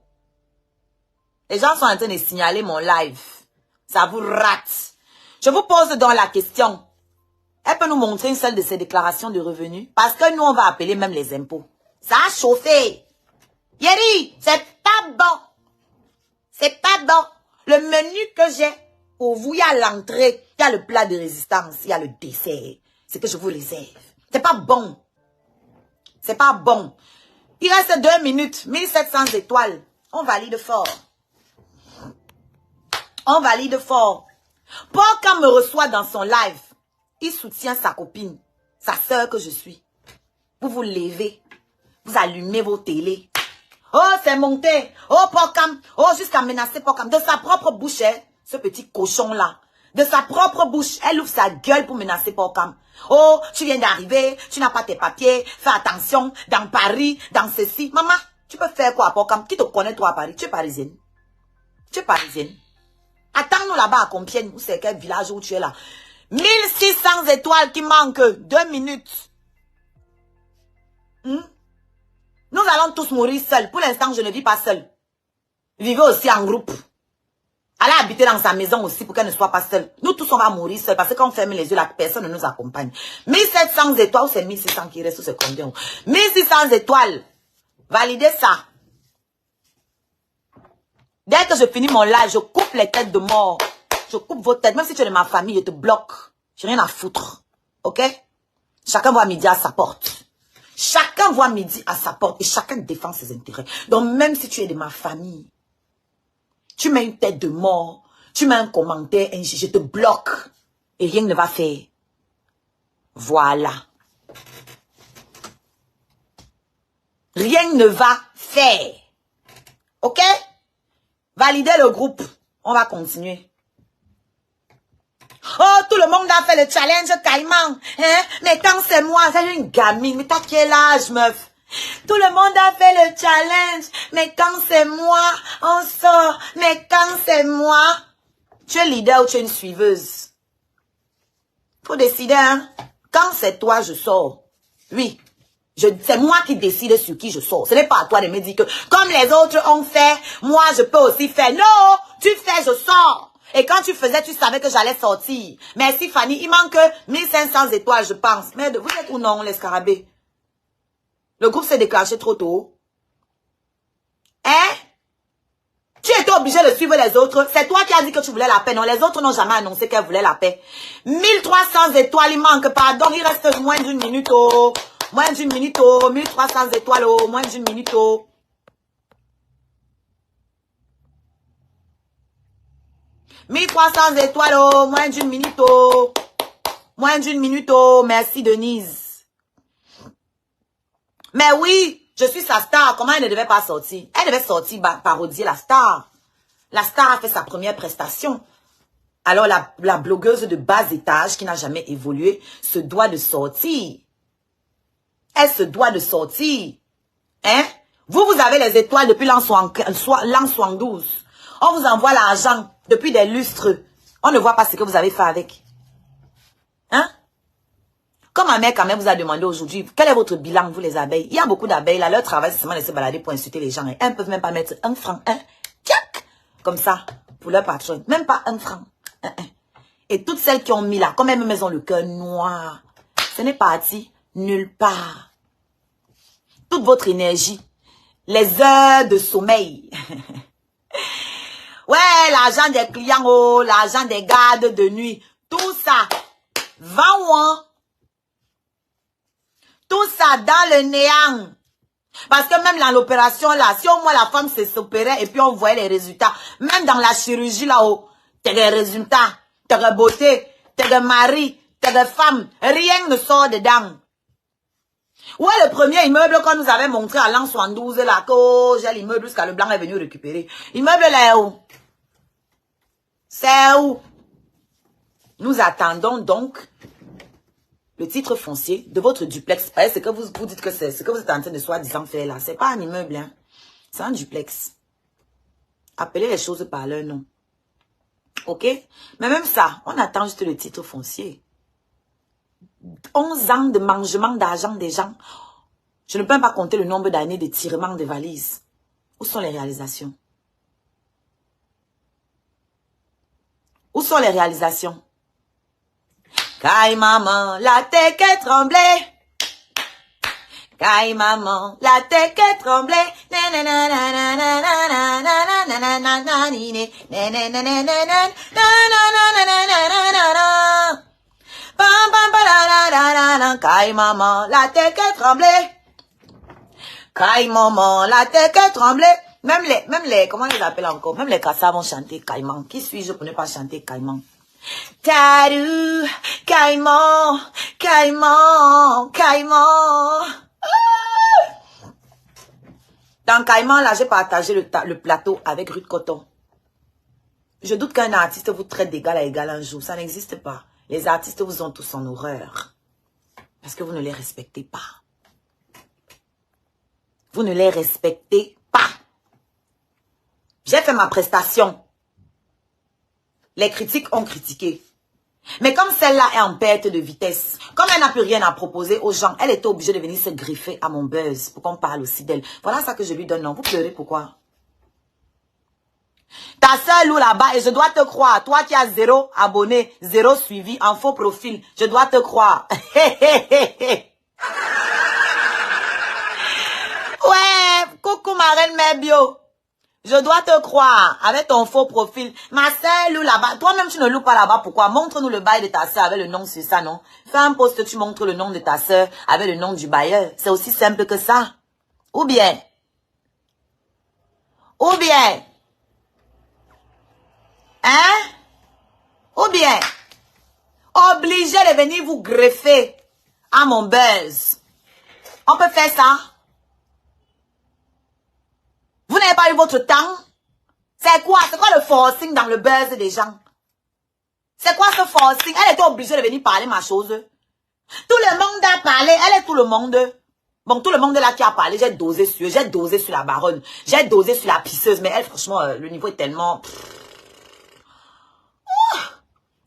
Les gens sont en train de signaler mon live. Ça vous rate. Je vous pose donc la question. Elle peut nous montrer une seule de ses déclarations de revenus? Parce que nous, on va appeler même les impôts. Ça a chauffé. Yeri, c'est pas bon. C'est pas bon. Le menu que j'ai pour vous, il y a l'entrée, il y a le plat de résistance, il y a le dessert. C'est que je vous réserve. C'est pas bon. C'est pas bon. Il reste 2 minutes, 1700 étoiles. On valide fort. On valide fort. Paul, quand me reçoit dans son live, il soutient sa copine, sa sœur que je suis. Vous vous levez, vous allumez vos télés. Oh, c'est monté. Oh, Pocam. Oh, jusqu'à menacer Pocam. De sa propre bouche, hein, ce petit cochon-là. De sa propre bouche, elle ouvre sa gueule pour menacer Pocam. Oh, tu viens d'arriver, tu n'as pas tes papiers, fais attention, dans Paris, dans ceci. Maman, tu peux faire quoi à Pocam? Qui te connaît toi à Paris? Tu es parisienne. Tu es parisienne. Attends-nous là-bas à Compiègne, ou c'est quel village où tu es là. 1600 étoiles qui manquent, 2 minutes. Nous allons tous mourir seuls. Pour l'instant, je ne vis pas seule. Vivez aussi en groupe. Allez habiter dans sa maison aussi pour qu'elle ne soit pas seule. Nous tous, on va mourir seuls parce que quand on ferme les yeux, la personne ne nous accompagne. 1700 étoiles, c'est 1600 qui reste, c'est combien? 1600 étoiles. Validez ça. Dès que je finis mon live, je coupe les têtes de mort. Je coupe vos têtes. Même si tu es de ma famille, je te bloque. J'ai rien à foutre. Ok? Chacun voit midi à sa porte. Chacun voit midi à sa porte et chacun défend ses intérêts. Donc même si tu es de ma famille, tu mets une tête de mort, tu mets un commentaire, je te bloque et rien ne va faire. Voilà. Rien ne va faire. Ok? Validez le groupe. On va continuer. Oh, tout le monde a fait le challenge Caïman. Hein? Mais quand c'est moi, c'est une gamine. Mais t'as quel âge, meuf? Tout le monde a fait le challenge. Mais quand c'est moi, on sort. Mais quand c'est moi, tu es leader ou tu es une suiveuse? Faut décider, hein. Quand c'est toi, je sors. Oui. C'est moi qui décide sur qui je sors. Ce n'est pas à toi de me dire que, comme les autres ont fait, moi, je peux aussi faire. Non, tu fais, je sors. Et quand tu faisais, tu savais que j'allais sortir. Merci, Fanny. Il manque 1500 étoiles, je pense. Mais vous êtes où non, les scarabées? Le groupe s'est déclenché trop tôt. Hein? Tu étais obligé de suivre les autres. C'est toi qui as dit que tu voulais la paix. Non, les autres n'ont jamais annoncé qu'elles voulaient la paix. 1300 étoiles, il manque. Pardon, il reste moins d'une minute. Oh. Moins d'une minute. Oh. 1300 étoiles. Oh. Moins d'une minute. Oh. « 1300 étoiles. Oh. Moins d'une minute. Oh. Moins d'une minute. Oh. Merci, Denise. Mais oui. Je suis sa star. Comment elle ne devait pas sortir? Elle devait sortir parodier la star. La star a fait sa première prestation. Alors la blogueuse de bas étage qui n'a jamais évolué se doit de sortir. Elle se doit de sortir. Hein? Vous avez les étoiles depuis l'an 72. On vous envoie l'argent depuis des lustres. On ne voit pas ce que vous avez fait avec. Hein? Comme ma mère quand même vous a demandé aujourd'hui, quel est votre bilan, vous les abeilles? Il y a beaucoup d'abeilles là, leur travail c'est seulement de se balader pour insulter les gens. Elles ne peuvent même pas mettre un franc, tchac, comme ça, pour leur patron. Même pas un franc. Et toutes celles qui ont mis là, comme elles ont le cœur noir, ce n'est parti nulle part. Toute votre énergie, les heures de sommeil. Ouais, l'argent des clients, oh, l'argent des gardes de nuit, tout ça, va-ouan. Tout ça dans le néant. Parce que même dans l'opération là, si au moins la femme s'opérait et puis on voyait les résultats, même dans la chirurgie là-haut, t'as des résultats, t'as de beauté, t'as de mari, t'as de femme, rien ne sort dedans. Ouais, le premier immeuble qu'on nous avait montré à l'an 72 là, que j'ai l'immeuble jusqu'à le blanc est venu récupérer. L'immeuble là est où? C'est où? Nous attendons donc le titre foncier de votre duplex. Ce que vous dites que c'est ce que vous êtes en train de soi-disant faire là. C'est pas un immeuble, hein. C'est un duplex. Appelez les choses par leur nom. Ok? Mais même ça, on attend juste le titre foncier. 11 ans de mangement d'argent des gens. Je ne peux même pas compter le nombre d'années de tirement de valises. Où sont les réalisations? Où sont les réalisations? Caille maman, la tête est tremblée. Caille maman, la tête est tremblée. Caille maman, la tête est tremblée. Caille maman, la tête est tremblée. Même les, comment on les appelle encore? Même les cassas vont chanter caïman. Qui suis-je pour ne pas chanter caïman? Tarou, caïman, caïman, caïman. Dans caïman, là, j'ai partagé le plateau avec Ruth Coton. Je doute qu'un artiste vous traite d'égal à égal un jour. Ça n'existe pas. Les artistes vous ont tous en horreur. Parce que vous ne les respectez pas. Vous ne les respectez pas. J'ai fait ma prestation. Les critiques ont critiqué. Mais comme celle-là est en perte de vitesse, comme elle n'a plus rien à proposer aux gens, elle était obligée de venir se greffer à mon buzz pour qu'on parle aussi d'elle. Voilà ça que je lui donne. Non, vous pleurez pourquoi? Ta soeur Lou là-bas, et je dois te croire. Toi qui as 0 abonné, 0 suivi, en faux profil, je dois te croire. Ouais, coucou ma reine Mébio. Je dois te croire, avec ton faux profil. Ma soeur loue là-bas. Toi-même, tu ne loues pas là-bas. Pourquoi? Montre-nous le bail de ta soeur avec le nom sur ça, non? Fais un post, tu montres le nom de ta soeur avec le nom du bailleur. C'est aussi simple que ça. Ou bien, hein? Ou bien, obligé de venir vous greffer à mon buzz. On peut faire ça? Vous n'avez pas eu votre temps? C'est quoi? C'est quoi le forcing dans le buzz des gens? C'est quoi ce forcing? Elle était obligée de venir parler ma chose. Tout le monde a parlé. Elle est tout le monde. Bon, tout le monde là qui a parlé, j'ai dosé sur la baronne. J'ai dosé sur la pisseuse. Mais elle, franchement, le niveau est tellement...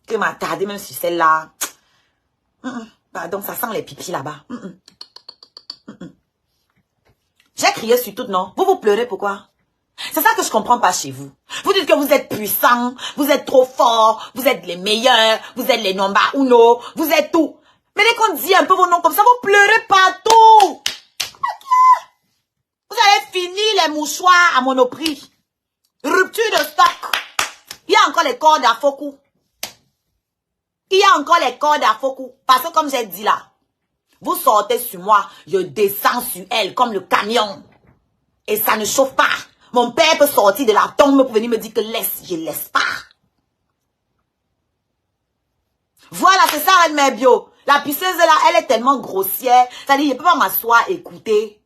que m'a tardé même sur celle-là. Pardon, ça sent les pipis là-bas. J'ai crié sur tout, non? Vous pleurez, pourquoi? C'est ça que je comprends pas chez vous. Vous dites que vous êtes puissants, vous êtes trop forts, vous êtes les meilleurs, vous êtes les number uno, vous êtes tout. Mais dès qu'on dit un peu vos noms comme ça, vous pleurez partout. Vous allez finir les mouchoirs à Monoprix. Rupture de stock. Il y a encore les cordes à faux coups. Il y a encore les cordes à faux coups. Parce que comme j'ai dit là, vous sortez sur moi, je descends sur elle comme le camion. Et ça ne chauffe pas. Mon père peut sortir de la tombe pour venir me dire que laisse, je laisse pas. Voilà, c'est ça, mes bio. La pisseuse là, elle est tellement grossière. C'est-à-dire, je ne peux pas m'asseoir et écouter.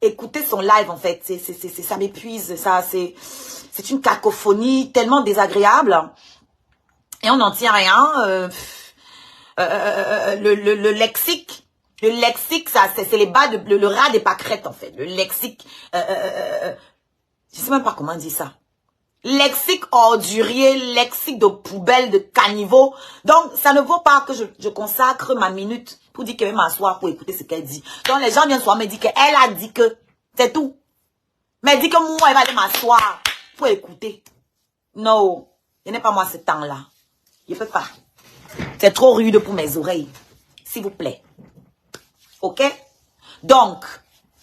Écouter son live, en fait. Ça m'épuise. C'est une cacophonie tellement désagréable. Et on n'en tient rien. Le lexique. Le lexique, ça, c'est les bas de le rat des pâquerettes, en fait. Le lexique. Je sais même pas comment on dit ça. Lexique ordurier, lexique de poubelle, de caniveau. Donc, ça ne vaut pas que je consacre ma minute pour dire qu'elle va m'asseoir pour écouter ce qu'elle dit. Donc, les gens viennent soir me dire qu'elle a dit que. C'est tout. Mais elle dit que moi, elle va aller m'asseoir pour écouter. Non. Je n'ai pas moi ce temps-là. Je ne peux pas. C'est trop rude pour mes oreilles. S'il vous plaît. Ok? Donc,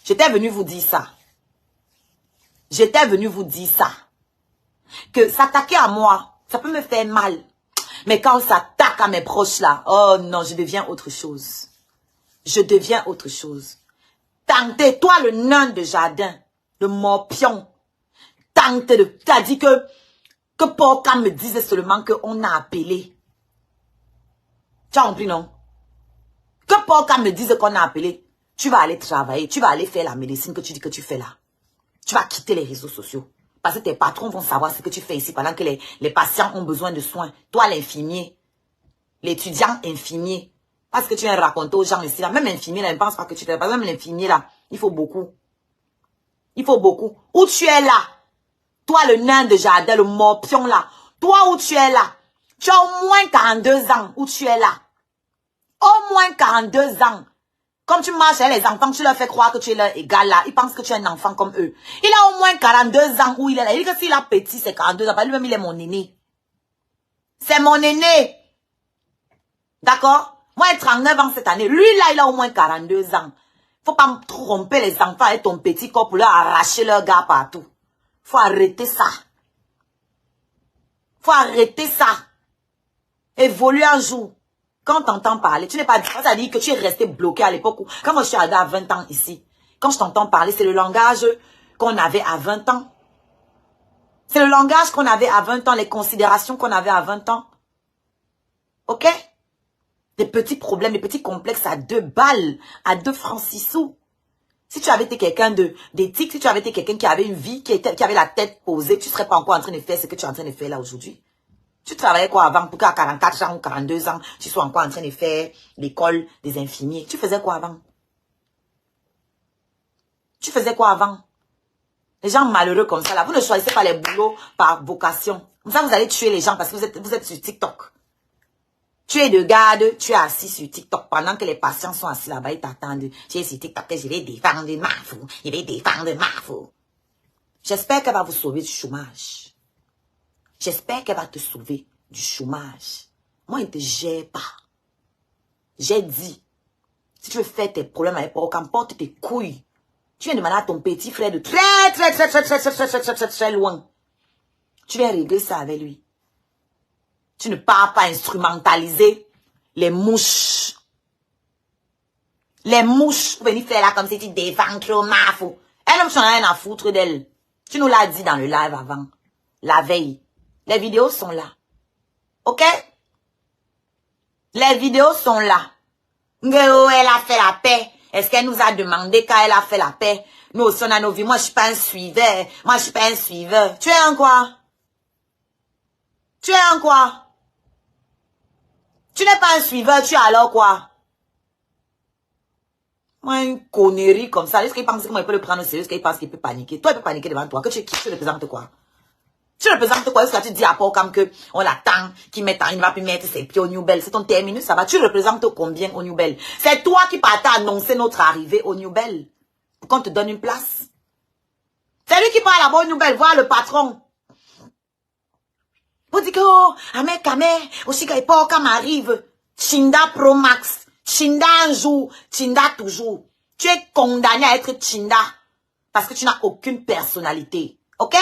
j'étais venu vous dire ça. J'étais venu vous dire ça. Que s'attaquer à moi, ça peut me faire mal. Mais quand on s'attaque à mes proches là, oh non, je deviens autre chose. Je deviens autre chose. Tentez, toi le nain de jardin, le morpion, tentez de... Tu as dit que Porca me disait seulement qu'on a appelé. Tu as compris, non? Que Porca me dise qu'on a appelé. Tu vas aller travailler, tu vas aller faire la médecine que tu dis que tu fais là. Tu vas quitter les réseaux sociaux. Parce que tes patrons vont savoir ce que tu fais ici pendant que les patients ont besoin de soins. Toi, l'infirmier, l'étudiant infirmier. Parce que tu viens raconter aux gens ici, là, même l'infirmier, là, ne pense pas que tu fais. Par exemple, l'infirmier, là, il faut beaucoup. Il faut beaucoup. Où tu es là? Toi, le nain de jardin, le morpion, là. Toi, où tu es là? Tu as au moins 42 ans où tu es là. Au moins 42 ans. Comme tu marches avec les enfants, tu leur fais croire que tu es leur égal là. Ils pensent que tu es un enfant comme eux. Il a au moins 42 ans où il est là. Il dit que s'il a petit, c'est 42 ans. Lui-même, il est mon aîné. C'est mon aîné. D'accord? Moi, j'ai 39 ans cette année. Lui, là, il a au moins 42 ans. Faut pas me tromper les enfants avec ton petit corps pour leur arracher leur gars partout. Faut arrêter ça. Faut arrêter ça. Évolue un jour. Quand t'entends parler, tu n'es pas... Ça dit que tu es resté bloqué à l'époque où... Quand moi, je suis arrivée à 20 ans ici, quand je t'entends parler, c'est le langage qu'on avait à 20 ans. C'est le langage qu'on avait à 20 ans, les considérations qu'on avait à 20 ans. Ok? Des petits problèmes, des petits complexes à 2 balles, à 2 francs 6 sous. Si tu avais été quelqu'un d'éthique, si tu avais été quelqu'un qui avait une vie, qui avait la tête posée, tu ne serais pas encore en train de faire ce que tu es en train de faire là aujourd'hui. Tu travaillais quoi avant pour qu'à 44 ans ou 42 ans, tu sois encore en train de faire l'école des infirmiers. Tu faisais quoi avant? Tu faisais quoi avant? Les gens malheureux comme ça là, vous ne choisissez pas les boulots par vocation. Comme ça, vous allez tuer les gens parce que vous êtes sur TikTok. Tu es de garde, tu es assis sur TikTok pendant que les patients sont assis là-bas, ils t'attendent. Tu es sur TikTok, je vais défendre ma fou, je vais défendre ma fou. J'espère qu'elle va vous sauver du chômage. J'espère qu'elle va te sauver du chômage. Moi, il ne te gère pas. J'ai dit, si tu veux faire tes problèmes avec Porca, porte tes couilles. Tu viens demander à ton petit frère de très loin. Tu viens régler ça avec lui. Tu ne pars pas instrumentaliser les mouches. Les mouches, pour venir faire là comme si tu défends trop ma fou. Elle-même, tu n'en as rien à foutre d'elle. Tu nous l'as dit dans le live avant. La veille. Les vidéos sont là. Ok? Les vidéos sont là. Elle a fait la paix. Est-ce qu'elle nous a demandé quand elle a fait la paix? Nous aussi, on a nos vies. Moi, je suis pas un suiveur. Moi, je suis pas un suiveur. Tu es un quoi? Tu es un quoi? Tu n'es pas un suiveur, tu es alors quoi? Moi, une connerie comme ça. Est-ce qu'il pense que moi, il peut le prendre au sérieux? Est-ce qu'il pense qu'il peut paniquer? Toi, il peut paniquer devant toi. Que tu représentes quoi? Tu représentes quoi? Est-ce que tu dis à Paul comme que on l'attend, qu'il ne va plus mettre ses pieds au New Bell? C'est ton terminus, ça va. Tu représentes combien au New Bell? C'est toi qui partais annoncer notre arrivée au New Bell. Pour qu'on te donne une place. C'est lui qui part là-bas au New Bell, voir le patron. Vous dites que, oh, Amé, aussi quand Paul comme arrive, Chinda Pro Max, Chinda un jour, Chinda toujours. Tu es condamné à être Chinda. Parce que tu n'as aucune personnalité. Ok?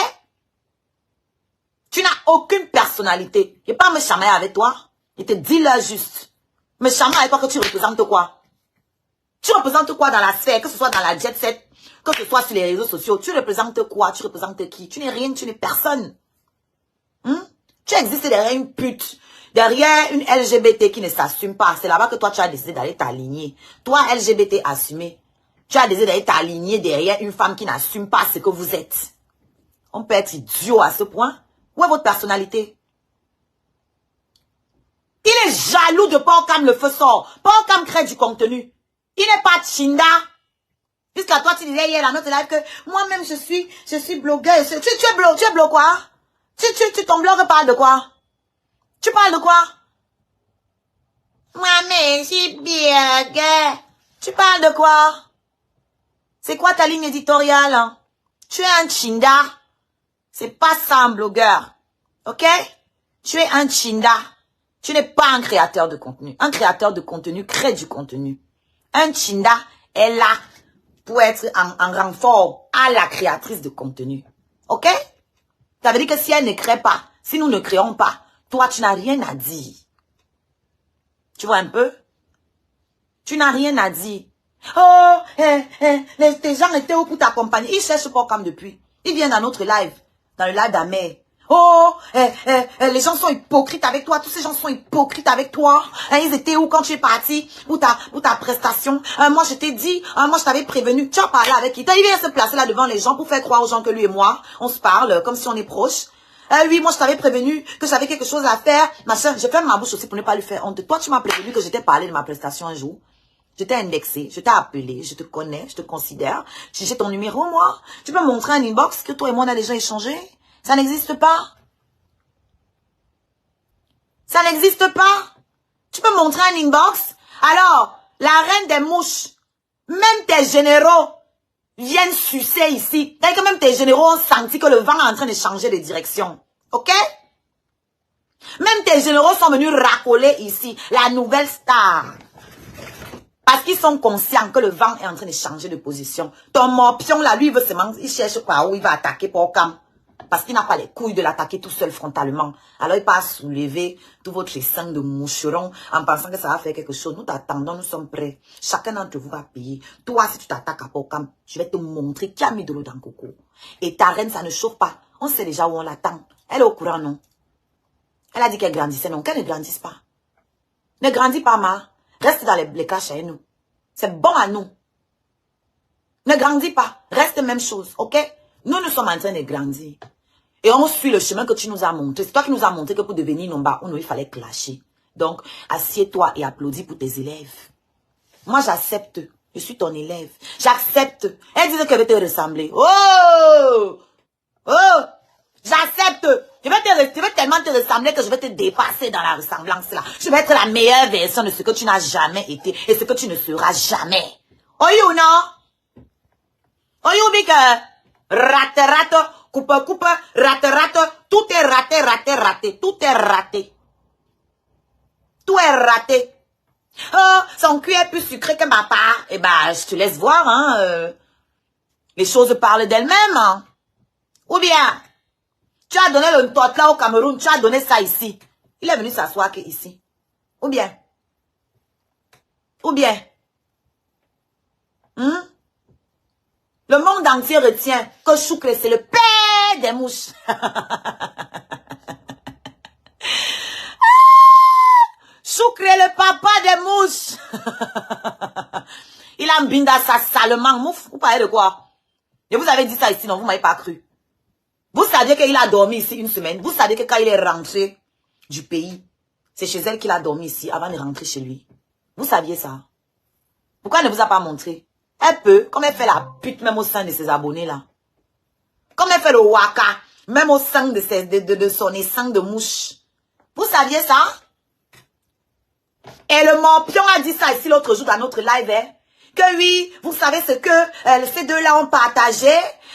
Tu n'as aucune personnalité. Je ne vais pas me chamailler avec toi. Je te dis là juste. Me chamailler avec toi que tu représentes quoi? Tu représentes quoi dans la sphère, que ce soit dans la jet set, que ce soit sur les réseaux sociaux. Tu représentes quoi? Tu représentes qui? Tu n'es rien, tu n'es personne. Tu existes derrière une pute, derrière une LGBT qui ne s'assume pas. C'est là-bas que toi, tu as décidé d'aller t'aligner. Toi, LGBT assumé, tu as décidé d'aller t'aligner derrière une femme qui n'assume pas ce que vous êtes. On peut être idiot à ce point. Où est votre personnalité? Il est jaloux de Paul Cam le feu sort. Paul Cam crée du contenu. Il n'est pas Chinda. Jusqu'à toi, tu disais hier dans notre live que moi-même, je suis blogueur. Tu es blog quoi? Ton blog parle de quoi? Tu parles de quoi? Moi-même, je suis blogueur. Tu parles de quoi? C'est quoi ta ligne éditoriale? Hein? Tu es un Chinda. C'est pas ça un blogueur. Ok? Tu es un Chinda. Tu n'es pas un créateur de contenu. Un créateur de contenu crée du contenu. Un Chinda est là pour être en renfort à la créatrice de contenu. Ok? Ça veut dire que si elle ne crée pas, si nous ne créons pas, toi, tu n'as rien à dire. Tu vois un peu? Tu n'as rien à dire. Oh, tes gens étaient où pour t'accompagner? Ils cherchent pas comme depuis. Ils viennent dans notre live, dans le live d'Amé. Oh, les gens sont hypocrites avec toi. Tous ces gens sont hypocrites avec toi. Ils étaient où quand tu es parti pour ta prestation? Moi, je t'ai dit, moi, je t'avais prévenu. Tu as parlé avec qui? Il vient se placer là devant les gens pour faire croire aux gens que lui et moi, on se parle comme si on est proches. Oui, moi, je t'avais prévenu que j'avais quelque chose à faire. Ma soeur, j'ai fermé ma bouche aussi pour ne pas lui faire honte. Toi, tu m'as prévenu que j'étais parlé de ma prestation un jour. Je t'ai indexé, je t'ai appelé, je te connais, je te considère. J'ai ton numéro, moi. Tu peux me montrer un inbox que toi et moi, on a déjà échangé? Ça n'existe pas. Ça n'existe pas. Tu peux montrer un inbox? Alors, la reine des mouches, même tes généraux viennent sucer ici. Dès que même tes généraux ont senti que le vent est en train de changer de direction. Ok? Même tes généraux sont venus racoler ici. La nouvelle star. Parce qu'ils sont conscients que le vent est en train de changer de position. Ton morpion là, lui, il veut seulement, il cherche par où il va attaquer pour Cam. Parce qu'il n'a pas les couilles de l'attaquer tout seul frontalement. Alors il va soulever tout votre sang de moucheron en pensant que ça va faire quelque chose. Nous t'attendons, nous sommes prêts. Chacun d'entre vous va payer. Toi, si tu t'attaques à Pocam, je vais te montrer qui a mis de l'eau dans le coco. Et ta reine, ça ne chauffe pas. On sait déjà où on l'attend. Elle est au courant, non? Elle a dit qu'elle grandissait, non? Qu'elle ne grandisse pas. Ne grandis pas, ma. Reste dans les caches chez nous. C'est bon à nous. Ne grandis pas. Reste même chose, ok? Nous sommes en train de grandir. Et on suit le chemin que tu nous as montré. C'est toi qui nous as montré que pour devenir Nomba, il fallait clasher. Donc, assieds-toi et applaudis pour tes élèves. Moi, j'accepte. Je suis ton élève. J'accepte. Elle disait qu'elle veut te ressembler. Oh! Oh! J'accepte. Je vais tellement te ressembler que je vais te dépasser dans la ressemblance là. Je vais être la meilleure version de ce que tu n'as jamais été et ce que tu ne seras jamais. Oh you non? Oh you big rate, coupe, rate, tout est raté, tout est raté. Tout est raté. Oh, son cul est plus sucré que ma part. Eh ben, je te laisse voir, hein. Les choses parlent d'elles-mêmes, hein. Ou bien, tu as donné le tot là au Cameroun, tu as donné ça ici. Il est venu s'asseoir ici. Ou bien. Le monde entier retient que Choukre, c'est le père des mouches. Choukre, le papa des mouches. Il a mbinda ça salement. Mouf, vous parlez de quoi? Je vous avais dit ça ici, non, vous ne m'avez pas cru. Vous saviez qu'il a dormi ici une semaine. Vous saviez que quand il est rentré du pays, c'est chez elle qu'il a dormi ici avant de rentrer chez lui. Vous saviez ça? Pourquoi elle ne vous a pas montré? Elle peut, comme elle fait la pute même au sein de ses abonnés là. Comme elle fait le waka. Même au sang de son sang de mouche. Vous saviez ça? Et le morpion a dit ça ici l'autre jour dans notre live, hein? Que oui, vous savez ce que ces deux-là ont partagé.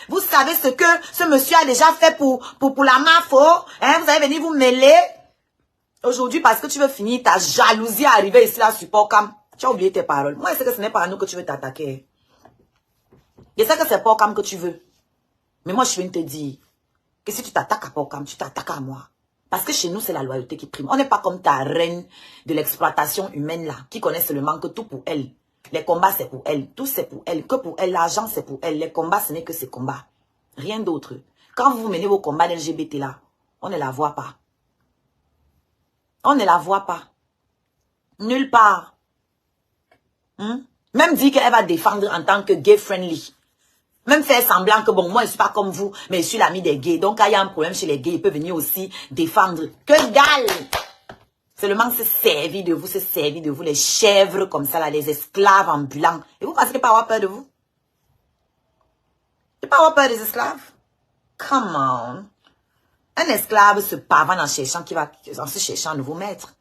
Vous savez ce que ce monsieur a déjà fait pour la MAFO. Hein? Vous allez venir vous mêler. Aujourd'hui, parce que tu veux finir ta jalousie à arriver ici là sur Porcam, tu as oublié tes paroles. Moi, je sais que ce n'est pas à nous que tu veux t'attaquer. Je sais que c'est Porcam que tu veux. Mais moi, je viens de te dire que si tu t'attaques à Porcam, tu t'attaques à moi. Parce que chez nous, c'est la loyauté qui prime. On n'est pas comme ta reine de l'exploitation humaine là, qui connaît seulement que tout pour elle. Les combats, c'est pour elle. Tout, c'est pour elle. Que pour elle. L'argent, c'est pour elle. Les combats, ce n'est que ces combats. Rien d'autre. Quand vous menez vos combats LGBT là, on ne la voit pas. On ne la voit pas. Nulle part. Même dire qu'elle va défendre en tant que gay friendly. Même faire semblant que, bon, moi, je ne suis pas comme vous, mais je suis l'ami des gays. Donc, quand il y a un problème chez les gays, il peut venir aussi défendre. Que dalle! Seulement se servir de vous, les chèvres comme ça, là, les esclaves ambulants. Et vous pensez qu'il ne peut pas avoir peur de vous? Il ne peut pas avoir peur des esclaves? Come on. Un esclave se pavane en se cherchant un nouveau maître.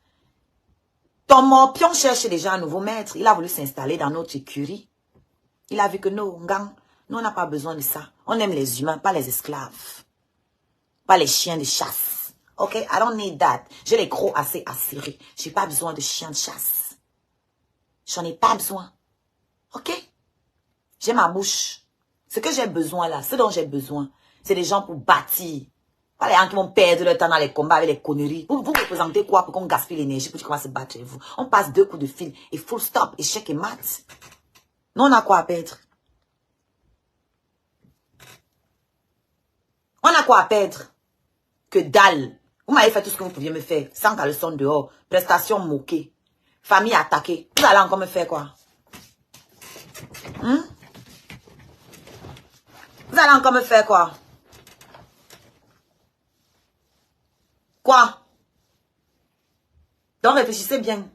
Ton morpion cherche déjà un nouveau maître. Il a voulu s'installer dans notre écurie. Il a vu que nous, on n'a pas besoin de ça. On aime les humains, pas les esclaves. Pas les chiens de chasse. Ok, I don't need that. J'ai les crocs assez acérés. J'ai pas besoin de chiens de chasse. J'en ai pas besoin. Ok? J'ai ma bouche. Ce que j'ai besoin là, ce dont j'ai besoin, c'est des gens pour bâtir. Pas les gens qui vont perdre le temps dans les combats avec les conneries. Vous représentez quoi pour qu'on gaspille l'énergie pour qu'on va se battre avec vous? On passe 2 coups de fil et full stop, échec et mat. Nous, on a quoi à perdre? On a quoi à perdre? Que dalle. Vous m'avez fait tout ce que vous pouviez me faire. Sans caleçon dehors. Prestations moquées. Famille attaquée. Vous allez encore me faire quoi? Vous allez encore me faire quoi? Quoi? Donc réfléchissez bien.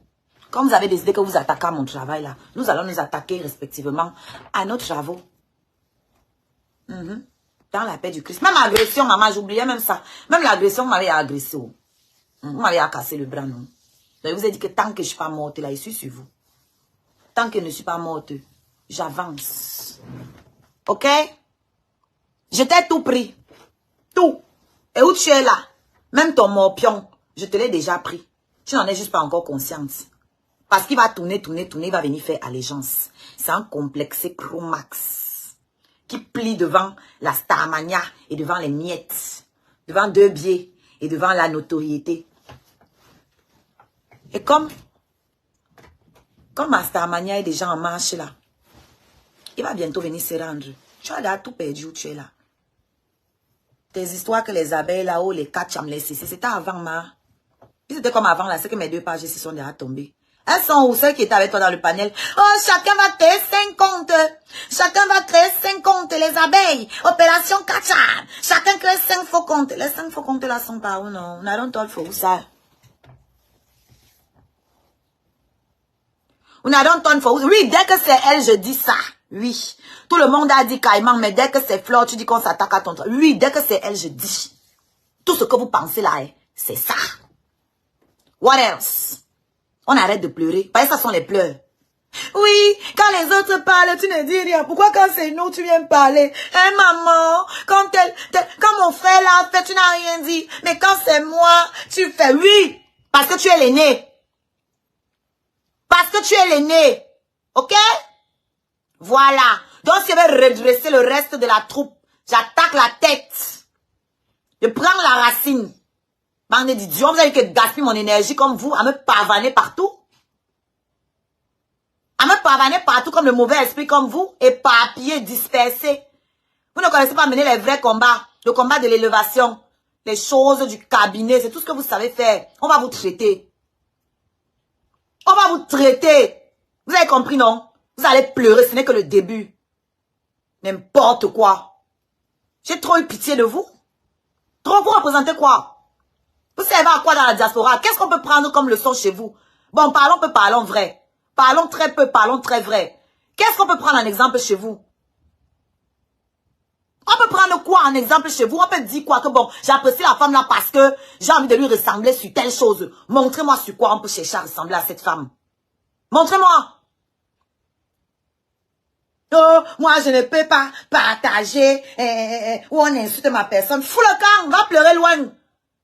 Comme vous avez décidé que vous attaquez à mon travail là, nous allons nous attaquer respectivement à nos travaux. Dans la paix du Christ. Même agression, maman, j'oubliais même ça. Même l'agression, vous m'avez agressé. Vous m'avez cassé le bras, non? Donc, je vous ai dit que tant que je ne suis pas morte, là, je suis sur vous. Tant que je ne suis pas morte, j'avance. Ok? Je t'ai tout pris. Tout. Et où tu es là? Même ton morpion, je te l'ai déjà pris. Tu n'en es juste pas encore consciente. Parce qu'il va tourner, il va venir faire allégeance. C'est un complexé Chromax qui plie devant la Starmania et devant les miettes, devant 2 biais et devant la notoriété. Et comme ma Starmania est déjà en marche là, il va bientôt venir se rendre. Tu as déjà tout perdu où tu es là. Tes histoires que les abeilles là-haut, les 4 chambres, les 6, c'était avant ma. C'était comme avant là, c'est que mes 2 pages ici sont déjà tombées. Elles sont où celles qui étaient avec toi dans le panel? Oh, chacun va créer 5 comptes. Chacun va créer 5 comptes, les abeilles. Opération Kacha. Chacun crée 5 faux comptes. Les 5 faux comptes là sont pas où, non? On a don't talk for ça. On a don't talk for. Oui, dès que c'est elle, je dis ça. Oui. Tout le monde a dit Caïman, mais dès que c'est Flore, tu dis qu'on s'attaque à ton travail. Oui, dès que c'est elle, je dis. Tout ce que vous pensez là, c'est ça. What else? On arrête de pleurer. Parce que ça sont les pleurs. Oui, quand les autres parlent, tu ne dis rien. Pourquoi quand c'est nous, tu viens parler? Hein, maman? Quand mon frère l'a fait, tu n'as rien dit. Mais quand c'est moi, tu fais oui. Parce que tu es l'aîné. Parce que tu es l'aîné. Ok? Voilà. Donc, si je vais redresser le reste de la troupe, j'attaque la tête. Je prends la racine. Bande d'idiots, vous avez que gaspiller mon énergie comme vous, à me pavaner partout. À me pavaner partout comme le mauvais esprit comme vous, éparpillé, dispersé. Vous ne connaissez pas mener les vrais combats, le combat de l'élévation, les choses du cabinet, c'est tout ce que vous savez faire. On va vous traiter. On va vous traiter. Vous avez compris, non? Vous allez pleurer, ce n'est que le début. N'importe quoi. J'ai trop eu pitié de vous. Trop vous représentez quoi? Vous savez à quoi dans la diaspora? Qu'est-ce qu'on peut prendre comme leçon chez vous? Bon, parlons vrai. Parlons très peu, parlons très vrai. Qu'est-ce qu'on peut prendre en exemple chez vous? On peut prendre quoi en exemple chez vous? On peut dire quoi? Que bon, j'apprécie la femme là parce que j'ai envie de lui ressembler sur telle chose. Montrez-moi sur quoi on peut chercher à ressembler à cette femme. Montrez-moi. Oh, moi je ne peux pas partager où on insulte ma personne. Fous le camp, va pleurer loin.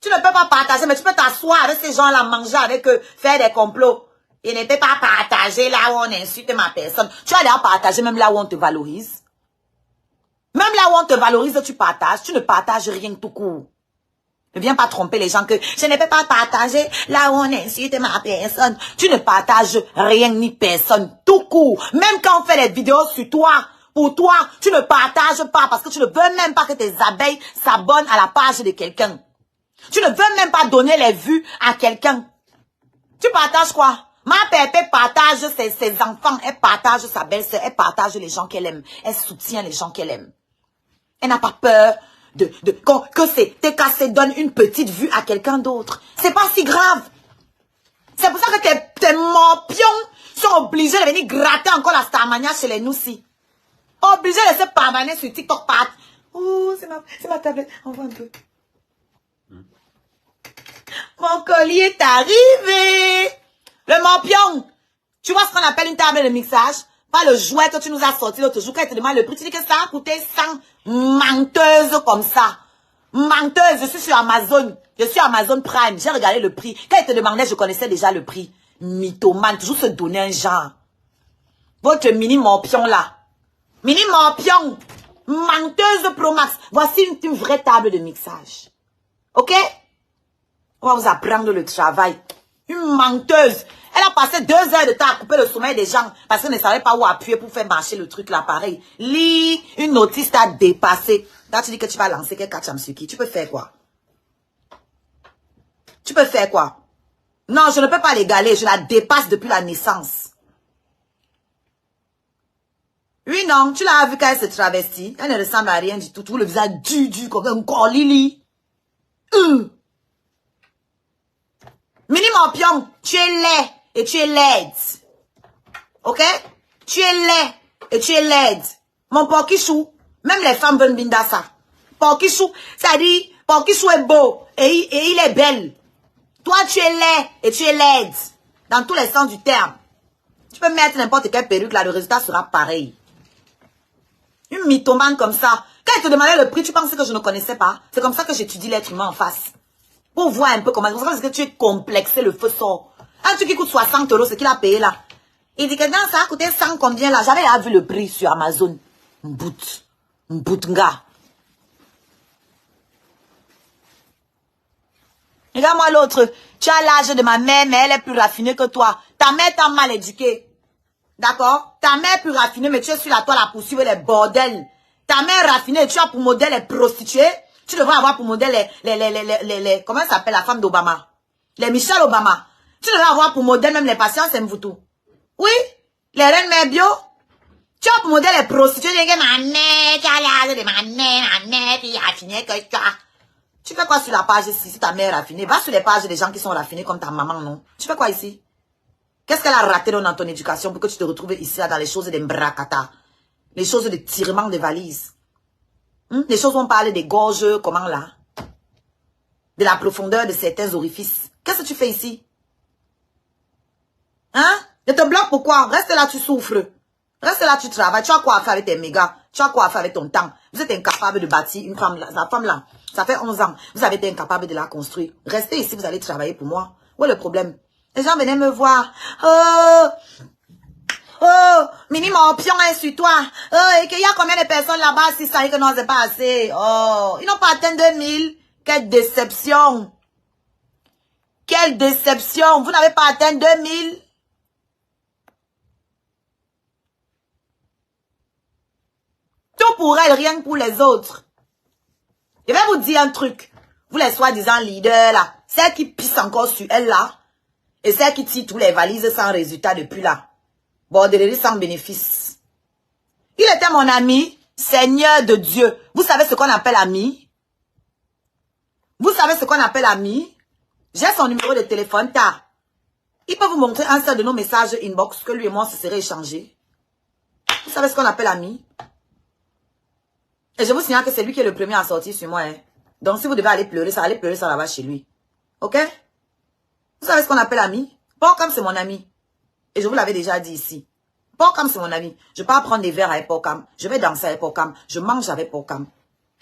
Tu ne peux pas partager, mais tu peux t'asseoir avec ces gens-là, manger avec eux, faire des complots. Il ne peut pas partager là où on insulte ma personne. Tu vas d'ailleurs partager même là où on te valorise. Même là où on te valorise, tu partages. Tu ne partages rien tout court. Ne viens pas tromper les gens que je ne peux pas partager là où on insulte ma personne. Tu ne partages rien ni personne tout court. Même quand on fait des vidéos sur toi, pour toi, tu ne partages pas parce que tu ne veux même pas que tes abeilles s'abonnent à la page de quelqu'un. Tu ne veux même pas donner les vues à quelqu'un. Tu partages quoi? Ma pépé partage ses enfants, elle partage sa belle-sœur, elle partage les gens qu'elle aime, elle soutient les gens qu'elle aime. Elle n'a pas peur que tes cassés donnent une petite vue à quelqu'un d'autre. C'est pas si grave. C'est pour ça que tes morpions sont obligés de venir gratter encore la Starmania chez les Noussi. Obligés de se pavaner sur TikTok. Oh, c'est ma tablette. On voit un peu. Mon collier est arrivé. Le morpion. Tu vois ce qu'on appelle une table de mixage? Pas le jouet que tu nous as sorti l'autre jour. Quand il te demande le prix, tu dis que ça a coûté 100. Menteuse comme ça. Menteuse, je suis sur Amazon. Je suis Amazon Prime. J'ai regardé le prix. Quand il te demandait, je connaissais déjà le prix. Mythomane, toujours se donner un genre. Votre mini morpion là. Mini morpion. Menteuse Pro Max. Voici une vraie table de mixage. Ok? On va vous apprendre le travail. Une menteuse. Elle a passé 2 heures de temps à couper le sommeil des gens parce qu'elle ne savait pas où appuyer pour faire marcher le truc là, pareil. Lis, une notice t'a dépassé. Là, tu dis que tu vas lancer quelqu'un Chamsuki. Tu peux faire quoi? Tu peux faire quoi? Non, je ne peux pas l'égaler. Je la dépasse depuis la naissance. Oui, non, tu l'as vu quand elle se travestit. Elle ne ressemble à rien du tout. Tout le visage du comme un corps Lily. Mini morpion, tu es laid et tu es laide. Ok? Tu es laid et tu es laide. Mon porquichou, même les femmes veulent binda ça. Porquichou, ça dit, porquichou est beau et il est belle. Toi, tu es laid et tu es laide. Dans tous les sens du terme. Tu peux mettre n'importe quelle perruque là, le résultat sera pareil. Une mythomane comme ça. Quand elle te demandait le prix, tu penses que je ne connaissais pas? C'est comme ça que j'étudie l'être humain en face. Pour voir un peu comment, c'est parce que tu es complexé, le feu sort. Un truc qui coûte 60 €, c'est qu'il a payé là. Il dit que non, ça a coûté 100 combien là? J'avais vu le prix sur Amazon. Mboutnga. Regarde-moi l'autre. Tu as l'âge de ma mère, mais elle est plus raffinée que toi. Ta mère t'a mal éduqué. D'accord? Ta mère est plus raffinée, mais tu es sur la toile à poursuivre les bordels. Ta mère est raffinée, tu as pour modèle les prostituées. Tu devrais avoir pour modèle les comment ça s'appelle la femme d'Obama? Les Michelle Obama. Tu devrais avoir pour modèle même les patients Mvutu. Oui? Les reines mères bio. Tu as pour modèle les prostituées. Ma mère, tu as l'âge de ma mère, puis raffinée que toi. Tu fais quoi sur la page ici, si ta mère est raffinée? Va sur les pages des gens qui sont raffinés comme ta maman, non? Tu fais quoi ici? Qu'est-ce qu'elle a raté dans ton éducation pour que tu te retrouves ici, là, dans les choses des mbrakata? Les choses de tirement de valises. Les choses où on parle des gorges, comment là? De la profondeur de certains orifices. Qu'est-ce que tu fais ici? Hein? Je te bloque pourquoi? Reste là, tu souffres. Reste là, tu travailles. Tu as quoi à faire avec tes mégas? Tu as quoi à faire avec ton temps? Vous êtes incapable de bâtir une femme là. La femme là, ça fait 11 ans. Vous avez été incapable de la construire. Restez ici, vous allez travailler pour moi. Où est le problème? Les gens venaient me voir. Oh, mini morpion est sur toi. Oh, et qu'il y a combien de personnes là-bas si ça y est que non, c'est pas assez. Oh, ils n'ont pas atteint 2000. Quelle déception. Quelle déception. Vous n'avez pas atteint 2000. Tout pour elle, rien que pour les autres. Je vais vous dire un truc. Vous les soi-disant leaders là, celles qui pissent encore sur elle là, et celles qui tirent tous les valises sans résultat depuis là. Bordellerie sans bénéfice. Il était mon ami, Seigneur de Dieu. Vous savez ce qu'on appelle ami? Vous savez ce qu'on appelle ami? J'ai son numéro de téléphone, tard. Il peut vous montrer un seul de nos messages inbox que lui et moi se seraient échangés. Vous savez ce qu'on appelle ami? Et je vous signale que c'est lui qui est le premier à sortir sur moi. Hein. Donc, si vous devez aller pleurer ça là-bas chez lui. Ok? Vous savez ce qu'on appelle ami? Porcam, c'est mon ami. Et je vous l'avais déjà dit ici. Porcam, c'est mon ami. Je pars prendre des verres avec Porcam. Je vais danser avec Porcam. Je mange avec Porcam.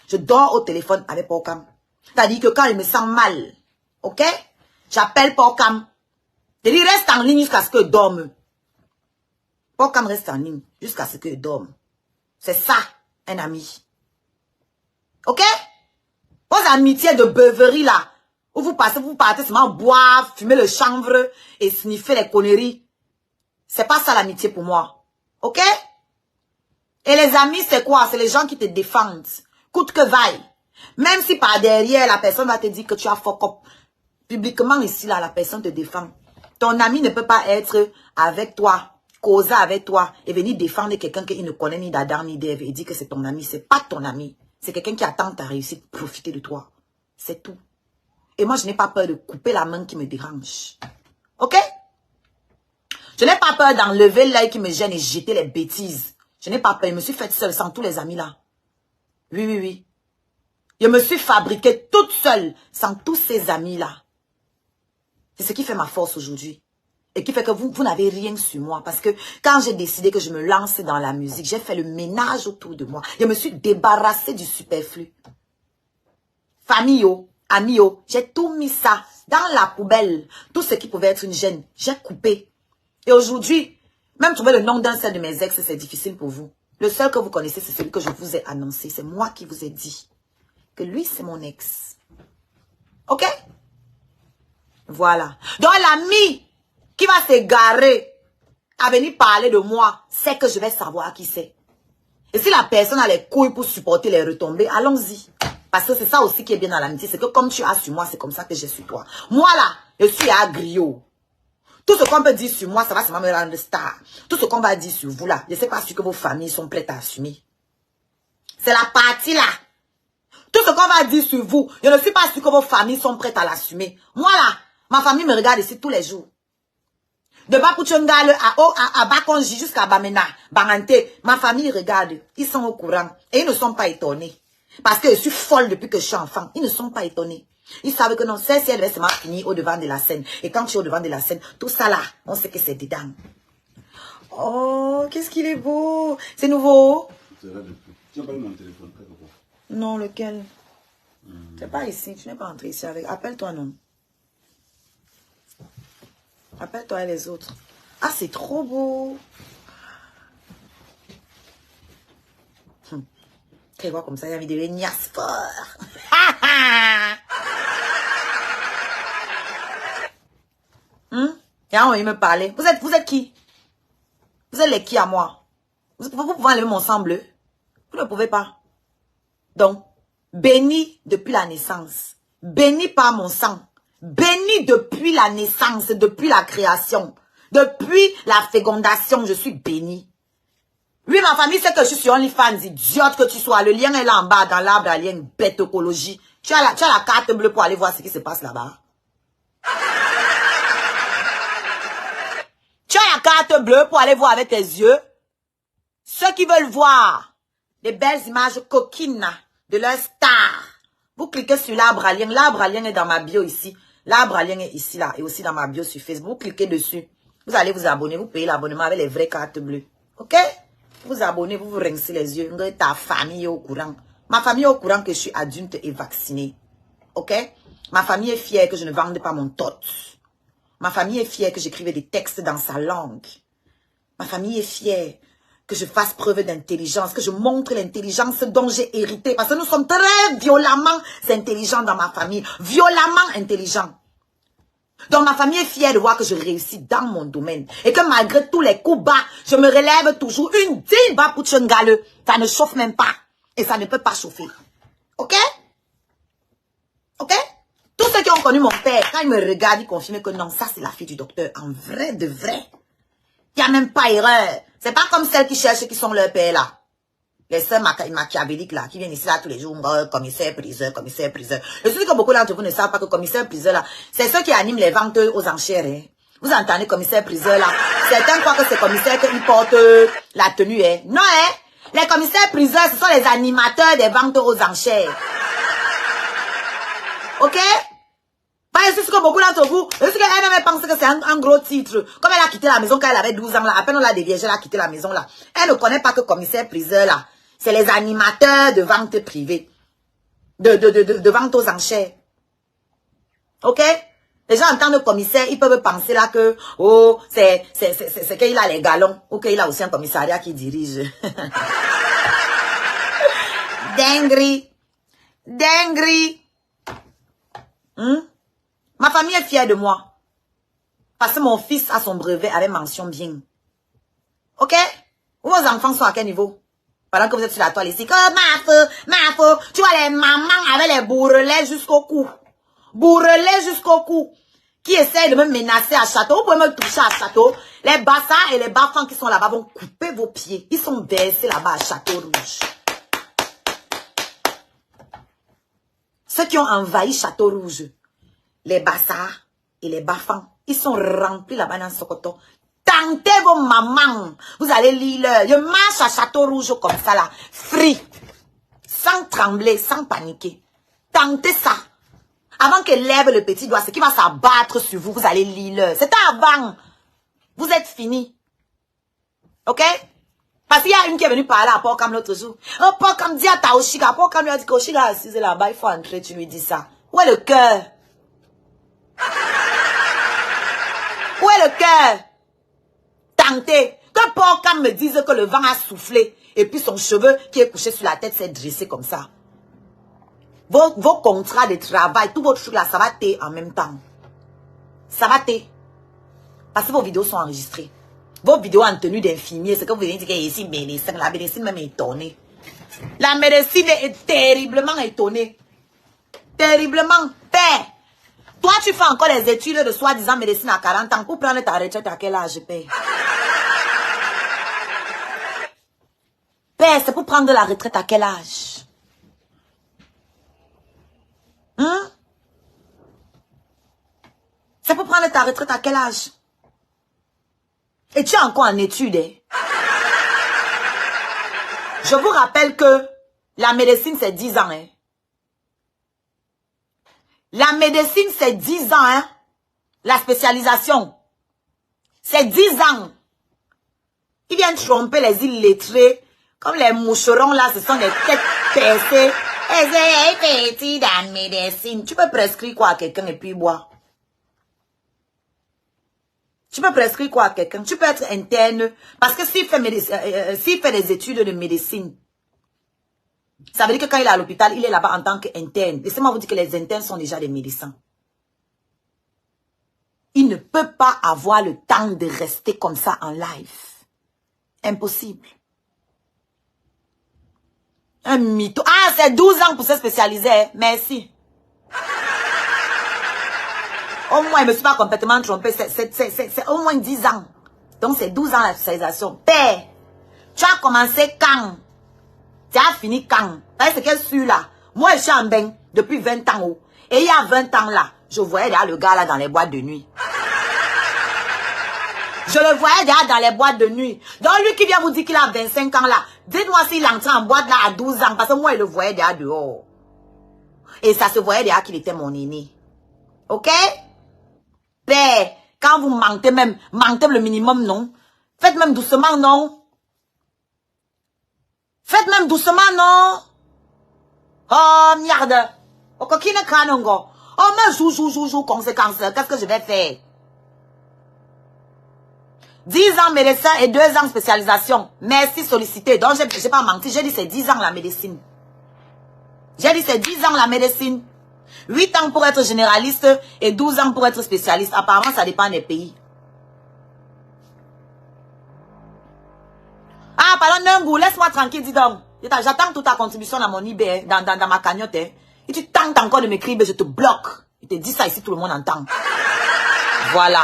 Je dors au téléphone avec Porcam. C'est-à-dire que quand il me sent mal, ok? J'appelle Porcam. Je dis, reste en ligne jusqu'à ce que dorme. Porcam reste en ligne jusqu'à ce que dorme. C'est ça, un ami. Ok? Vos amitiés de beuverie là, où vous partez seulement boire, fumer le chanvre et sniffer les conneries. C'est pas ça l'amitié pour moi. Ok? Et les amis, c'est quoi? C'est les gens qui te défendent. Coûte que vaille. Même si par derrière, la personne va te dire que tu as fuck up. Publiquement ici, là, la personne te défend. Ton ami ne peut pas être avec toi, causer avec toi et venir défendre quelqu'un qu'il ne connaît ni d'Adam ni d'Ève et dire que c'est ton ami. C'est pas ton ami. C'est quelqu'un qui attend ta réussite, profiter de toi. C'est tout. Et moi, je n'ai pas peur de couper la main qui me dérange. Ok? Je n'ai pas peur d'enlever l'œil qui me gêne et jeter les bêtises. Je n'ai pas peur. Je me suis faite seule sans tous les amis là. Oui, oui, oui. Je me suis fabriquée toute seule sans tous ces amis là. C'est ce qui fait ma force aujourd'hui. Et qui fait que vous n'avez rien sur moi. Parce que quand j'ai décidé que je me lance dans la musique, j'ai fait le ménage autour de moi. Je me suis débarrassée du superflu. Famille, amis, j'ai tout mis ça dans la poubelle. Tout ce qui pouvait être une gêne, j'ai coupé. Et aujourd'hui, même trouver le nom d'un seul de mes ex, c'est difficile pour vous. Le seul que vous connaissez, c'est celui que je vous ai annoncé. C'est moi qui vous ai dit que lui, c'est mon ex. Ok? Voilà. Donc l'ami qui va s'égarer à venir parler de moi, c'est que je vais savoir qui c'est. Et si la personne a les couilles pour supporter les retombées, allons-y. Parce que c'est ça aussi qui est bien dans l'amitié. C'est que comme tu as sur moi, c'est comme ça que j'ai sur toi. Moi là, je suis à griot. Tout ce qu'on peut dire sur moi, ça va seulement me rendre star. Tout ce qu'on va dire sur vous là, je ne sais pas si que vos familles sont prêtes à assumer. C'est la partie là. Tout ce qu'on va dire sur vous, je ne suis pas sûre que vos familles sont prêtes à l'assumer. Moi là, ma famille me regarde ici tous les jours. De Bapuchongale à Bakonji jusqu'à Bamena, Bangante, ma famille regarde. Ils sont au courant. Et ils ne sont pas étonnés. Parce que je suis folle depuis que je suis enfant. Ils ne sont pas étonnés. Ils savent que non, c'est elle va seulement finir au devant de la scène. Et quand tu es au devant de la scène, tout ça là, on sait que c'est dedans. Oh, qu'est-ce qu'il est beau. C'est nouveau. Tu n'as pas eu mon téléphone quelque part? Non, lequel? Tu n'es pas ici. Tu n'es pas entré ici avec. Appelle-toi, non. Appelle-toi et les autres. Ah, c'est trop beau. Tu vois comme ça, il y a mis des lignaces forts. Et il me parlait. Vous êtes qui? Vous êtes les qui à moi? Vous pouvez enlever mon sang bleu? Vous ne pouvez pas. Donc, béni depuis la naissance. Béni par mon sang. Béni depuis la naissance, depuis la création. Depuis la fécondation, je suis béni. Oui, ma famille sait que je suis sur OnlyFans, idiote que tu sois. Le lien est là en bas, dans l'arbre à lien, bête écologie. Tu as la carte bleue pour aller voir ce qui se passe là-bas. Tu as la carte bleue pour aller voir avec tes yeux. Ceux qui veulent voir des belles images coquines de leur star, vous cliquez sur l'arbre à lien. L'arbre à lien est dans ma bio ici. L'arbre à lien est ici, là, et aussi dans ma bio sur Facebook. Vous cliquez dessus. Vous allez vous abonner. Vous payez l'abonnement avec les vraies cartes bleues. Ok? Vous abonnez, vous vous rincez les yeux. Ta famille est au courant. Ma famille est au courant que je suis adulte et vaccinée. Ok? Ma famille est fière que je ne vende pas mon tot. Ma famille est fière que j'écrive des textes dans sa langue. Ma famille est fière que je fasse preuve d'intelligence, que je montre l'intelligence dont j'ai hérité. Parce que nous sommes très violemment intelligents dans ma famille. Violemment intelligents. Donc ma famille est fière de voir que je réussis dans mon domaine. Et que malgré tous les coups bas, je me relève toujours une digne bas pour Tchengale. Ça ne chauffe même pas. Et ça ne peut pas chauffer. Ok? Ok? Tous ceux qui ont connu mon père, quand ils me regardent, ils confirment que non, ça c'est la fille du docteur. En vrai de vrai. Il n'y a même pas erreur. C'est pas comme celles qui cherchent qui sont leur père là. Les sœurs machiavéliques là, qui viennent ici là tous les jours, commissaire, priseur, commissaire, priseur. Je suis sûr que beaucoup d'entre vous ne savent pas que commissaire, priseur là, c'est ceux qui animent les ventes aux enchères. Hein. Vous entendez commissaire, priseur là. Certains croient que c'est commissaire qui porte la tenue. Hein. Non, hein. Les commissaires-priseurs, ce sont les animateurs des ventes aux enchères. Ok? Pas est-ce que beaucoup d'entre vous, est-ce qu'elle-même pense que c'est un gros titre? Comme elle a quitté la maison quand elle avait 12 ans, là, à peine on l'a déviégée, elle a quitté la maison, là. Elle ne connaît pas que commissaire-priseur, là. C'est les animateurs de vente privée. De vente aux enchères. Ok? Les gens entendent commissaire, ils peuvent penser là que, oh, c'est qu'il a les galons, ou qu'il a aussi un commissariat qui dirige. Dinguerie. Dinguerie. Ma famille est fière de moi. Parce que mon fils a son brevet avec mention bien. Ok? Vos enfants sont à quel niveau? Pendant que vous êtes sur la toile ici. Ma feu, tu vois les mamans avec les bourrelets jusqu'au cou. Bourrelets jusqu'au cou. Qui essayent de me menacer à château. Vous pouvez me toucher à château. Les bassins et les bafans qui sont là-bas vont couper vos pieds. Ils sont baissés là-bas à Château Rouge. Ceux qui ont envahi Château Rouge, les bassards et les bafans, ils sont remplis là-bas dans Sokoto. Tentez vos mamans. Vous allez lire leur. Je marche à Château Rouge comme ça là. Free. Sans trembler, sans paniquer. Tentez ça. Avant qu'elle lève le petit doigt, c'est qui va s'abattre sur vous. Vous allez lire leur. C'est avant. Vous êtes fini. Ok? Parce qu'il y a une qui est venue parler à Port-Cam l'autre jour. Oh, Port-Cam dit à Taoshiga. Port-Cam lui a dit qu'Oshiga est assise là-bas. Il faut entrer. Tu lui dis ça. Où est le cœur? Où est le cœur? Tentez. Que Port-Cam me dise que le vent a soufflé. Et puis son cheveu qui est couché sur la tête s'est dressé comme ça. Vos contrats de travail, tout votre truc là, ça va t'aider en même temps. Ça va t'aider. Parce que vos vidéos sont enregistrées. Vos vidéos en tenue d'infirmier, c'est que vous venez dire que ici, médecine, la médecine même est étonnée. La médecine est terriblement étonnée. Terriblement. Père, toi tu fais encore les études de soi-disant médecine à 40 ans pour prendre ta retraite à quel âge, Père? Père, c'est pour prendre la retraite à quel âge? C'est pour prendre ta retraite à quel âge? Et tu es encore en études. Hein? Je vous rappelle que la médecine, c'est 10 ans. Hein? La médecine, c'est 10 ans. Hein? La spécialisation, c'est 10 ans. Ils viennent tromper les illettrés. Comme les moucherons là, ce sont des têtes percées. Et dans la médecine. Tu peux prescrire quoi à quelqu'un et puis boire? Tu peux prescrire quoi à quelqu'un? Tu peux être interne. Parce que s'il fait des études de médecine, ça veut dire que quand il est à l'hôpital, il est là-bas en tant qu'interne. Laissez-moi vous dire que les internes sont déjà des médecins. Il ne peut pas avoir le temps de rester comme ça en live. Impossible. Un mytho. Ah, c'est 12 ans pour se spécialiser. Merci. Au moins, je ne me suis pas complètement trompée. C'est au moins 10 ans. Donc, c'est 12 ans la spécialisation. Père, tu as commencé quand? Tu as fini quand? C'est ce qu'elle suit là. Moi, je suis en bain depuis 20 ans. Oh. Et il y a 20 ans là, je voyais déjà le gars là dans les boîtes de nuit. Je le voyais déjà dans les boîtes de nuit. Donc, lui qui vient vous dire qu'il a 25 ans là, dites-moi s'il entrait en boîte là à 12 ans. Parce que moi, je le voyais déjà dehors. Et ça se voyait déjà qu'il était mon aîné. Ok? Père, quand vous mentez même le minimum, non? Faites même doucement, non? Faites même doucement, non? Oh, merde. Oh, coquine canongo. Oh, mais joue, conséquence. Qu'est-ce que je vais faire? 10 ans médecin et 2 ans spécialisation. Merci sollicité. Donc, je n'ai pas menti. J'ai dit c'est 10 ans la médecine. J'ai dit c'est 10 ans la médecine. 8 ans pour être généraliste et 12 ans pour être spécialiste. Apparemment, ça dépend des pays. Ah, pardon, Nungou, laisse-moi tranquille, dis donc. J'attends toute ta contribution dans mon eBay, dans ma cagnotte. Hein. Et tu tentes encore de m'écrire, je te bloque. Je te dis ça ici, tout le monde entend. Voilà.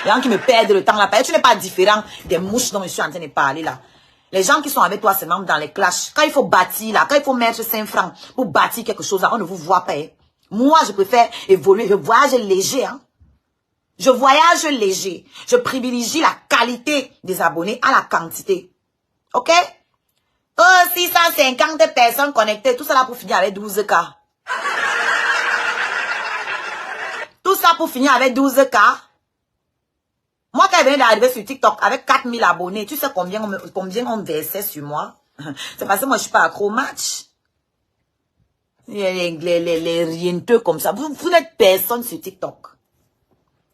Les gens qui me perdent le temps là. Tu n'es pas différent des mouches dont je suis en train de parler là. Les gens qui sont avec toi, c'est même dans les clashs. Quand il faut bâtir là, quand il faut mettre 5 francs pour bâtir quelque chose là, on ne vous voit pas. Hein. Moi, je préfère évoluer. Je voyage léger. Hein. Je voyage léger. Je privilégie la qualité des abonnés à la quantité. Ok? Oh, 650 personnes connectées. Tout ça là pour finir avec 12K. Tout ça pour finir avec 12K. Moi, quand je venais d'arriver sur TikTok avec 4000 abonnés, tu sais combien on me versait sur moi? C'est parce que moi, je suis pas accro au match. Les rienteux comme ça. Vous n'êtes personne sur TikTok.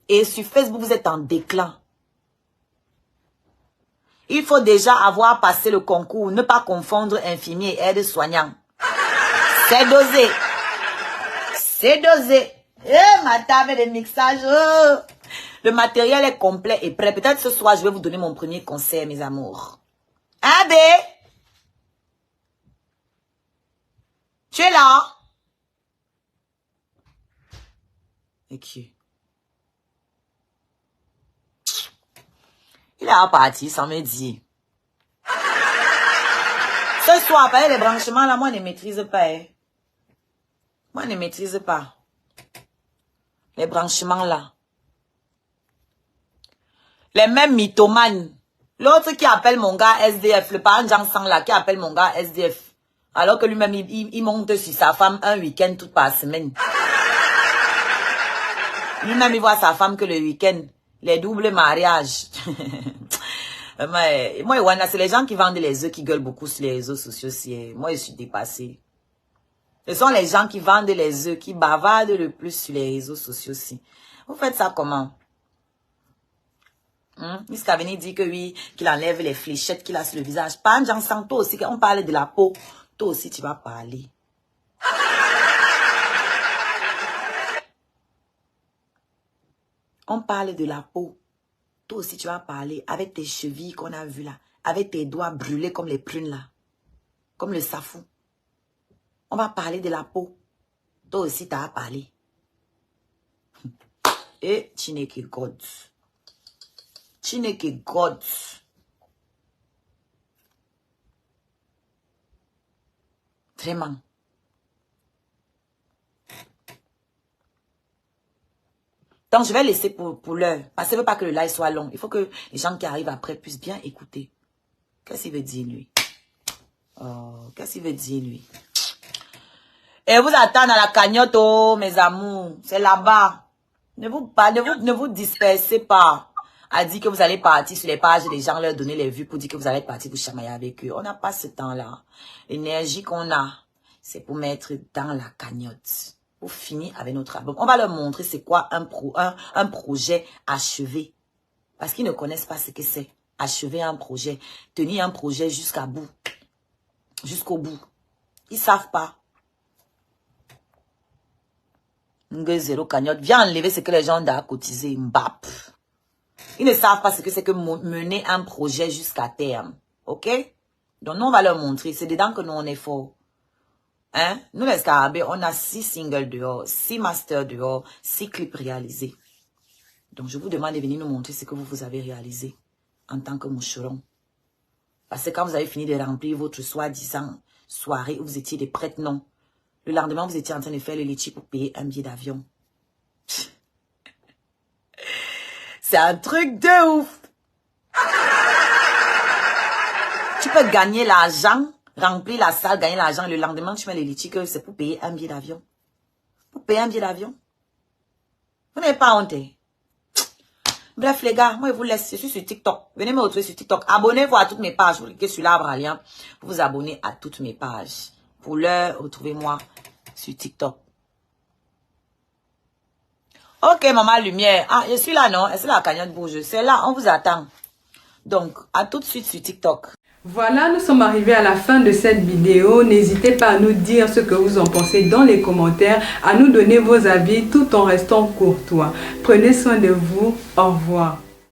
Et sur Facebook, vous êtes en déclin. Il faut déjà avoir passé le concours. Ne pas confondre infirmier et aide-soignant. C'est dosé. C'est dosé. Eh, ma table de mixage. Oh. Le matériel est complet et prêt. Peut-être ce soir, je vais vous donner mon premier conseil, mes amours. Hein, bé? Tu es là? Et qui? Il est parti sans me dire. Ce soir, les branchements là, moi, je ne maîtrise pas. Hein. Moi, je ne maîtrise pas. Les branchements là. Les mêmes mythomanes. L'autre qui appelle mon gars SDF, le parent Jean Sang là, qui appelle mon gars SDF. Alors que lui-même, il monte sur sa femme un week-end toute par semaine. Lui-même, il voit sa femme que le week-end. Les doubles mariages. Moi, c'est les gens qui vendent les œufs qui gueulent beaucoup sur les réseaux sociaux. Moi, je suis dépassée. Ce sont les gens qui vendent les œufs, qui bavardent le plus sur les réseaux sociaux. Vous faites ça comment? Miss Cavani dit que oui, qu'il enlève les fléchettes qu'il a sur le visage. Pas Jean Sang, toi aussi, on parle de la peau. Toi aussi, tu vas parler. On parle de la peau. Toi aussi, tu vas parler avec tes chevilles qu'on a vues là. Avec tes doigts brûlés comme les prunes là. Comme le safou. On va parler de la peau. Toi aussi, tu as parlé. Et tu n'es que God. Tu n'es que God. Vraiment. Donc, je vais laisser pour l'heure. Parce que je ne veux pas que le live soit long. Il faut que les gens qui arrivent après puissent bien écouter. Qu'est-ce qu'il veut dire, lui? Oh, qu'est-ce qu'il veut dire, lui? Et vous attendez à la cagnotte, oh, mes amours. C'est là-bas. Ne vous dispersez pas. À dire que vous allez partir sur les pages des gens, leur donner les vues pour dire que vous allez partir vous chamailler avec eux. On n'a pas ce temps-là. L'énergie qu'on a, c'est pour mettre dans la cagnotte. Pour finir avec notre album. On va leur montrer c'est quoi un projet achevé. Parce qu'ils ne connaissent pas ce que c'est. Achever un projet. Tenir un projet jusqu'à bout. Jusqu'au bout. Ils ne savent pas. Zéro cagnotte. Viens enlever ce que les gens doivent cotiser. Mbap. Ils ne savent pas ce que c'est que mener un projet jusqu'à terme. Ok? Donc nous on va leur montrer. C'est dedans que nous on est fort. Hein? Nous les Scarabées, on a 6 singles dehors, 6 masters dehors, 6 clips réalisés. Donc je vous demande de venir nous montrer ce que vous avez réalisé en tant que moucheron. Parce que quand vous avez fini de remplir votre soi-disant soirée où vous étiez des prêtres, non. Le lendemain, vous étiez en train de faire le litchi pour payer un billet d'avion. C'est un truc de ouf. Tu peux gagner l'argent, remplir la salle, gagner l'argent, et le lendemain, tu mets les litchis que c'est pour payer un billet d'avion. Pour payer un billet d'avion. Vous n'avez pas honte. Bref, les gars, moi, je vous laisse. Je suis sur TikTok. Venez me retrouver sur TikTok. Abonnez-vous à toutes mes pages. Vous cliquez sur l'arbre à lien pour vous abonner à toutes mes pages. Pour l'heure, retrouvez-moi sur TikTok. Ok, maman lumière. Ah, je suis là, non? Est-ce que la cagnotte bouge? C'est là, on vous attend. Donc, à tout de suite sur TikTok. Voilà, nous sommes arrivés à la fin de cette vidéo. N'hésitez pas à nous dire ce que vous en pensez dans les commentaires, à nous donner vos avis tout en restant courtois. Prenez soin de vous. Au revoir.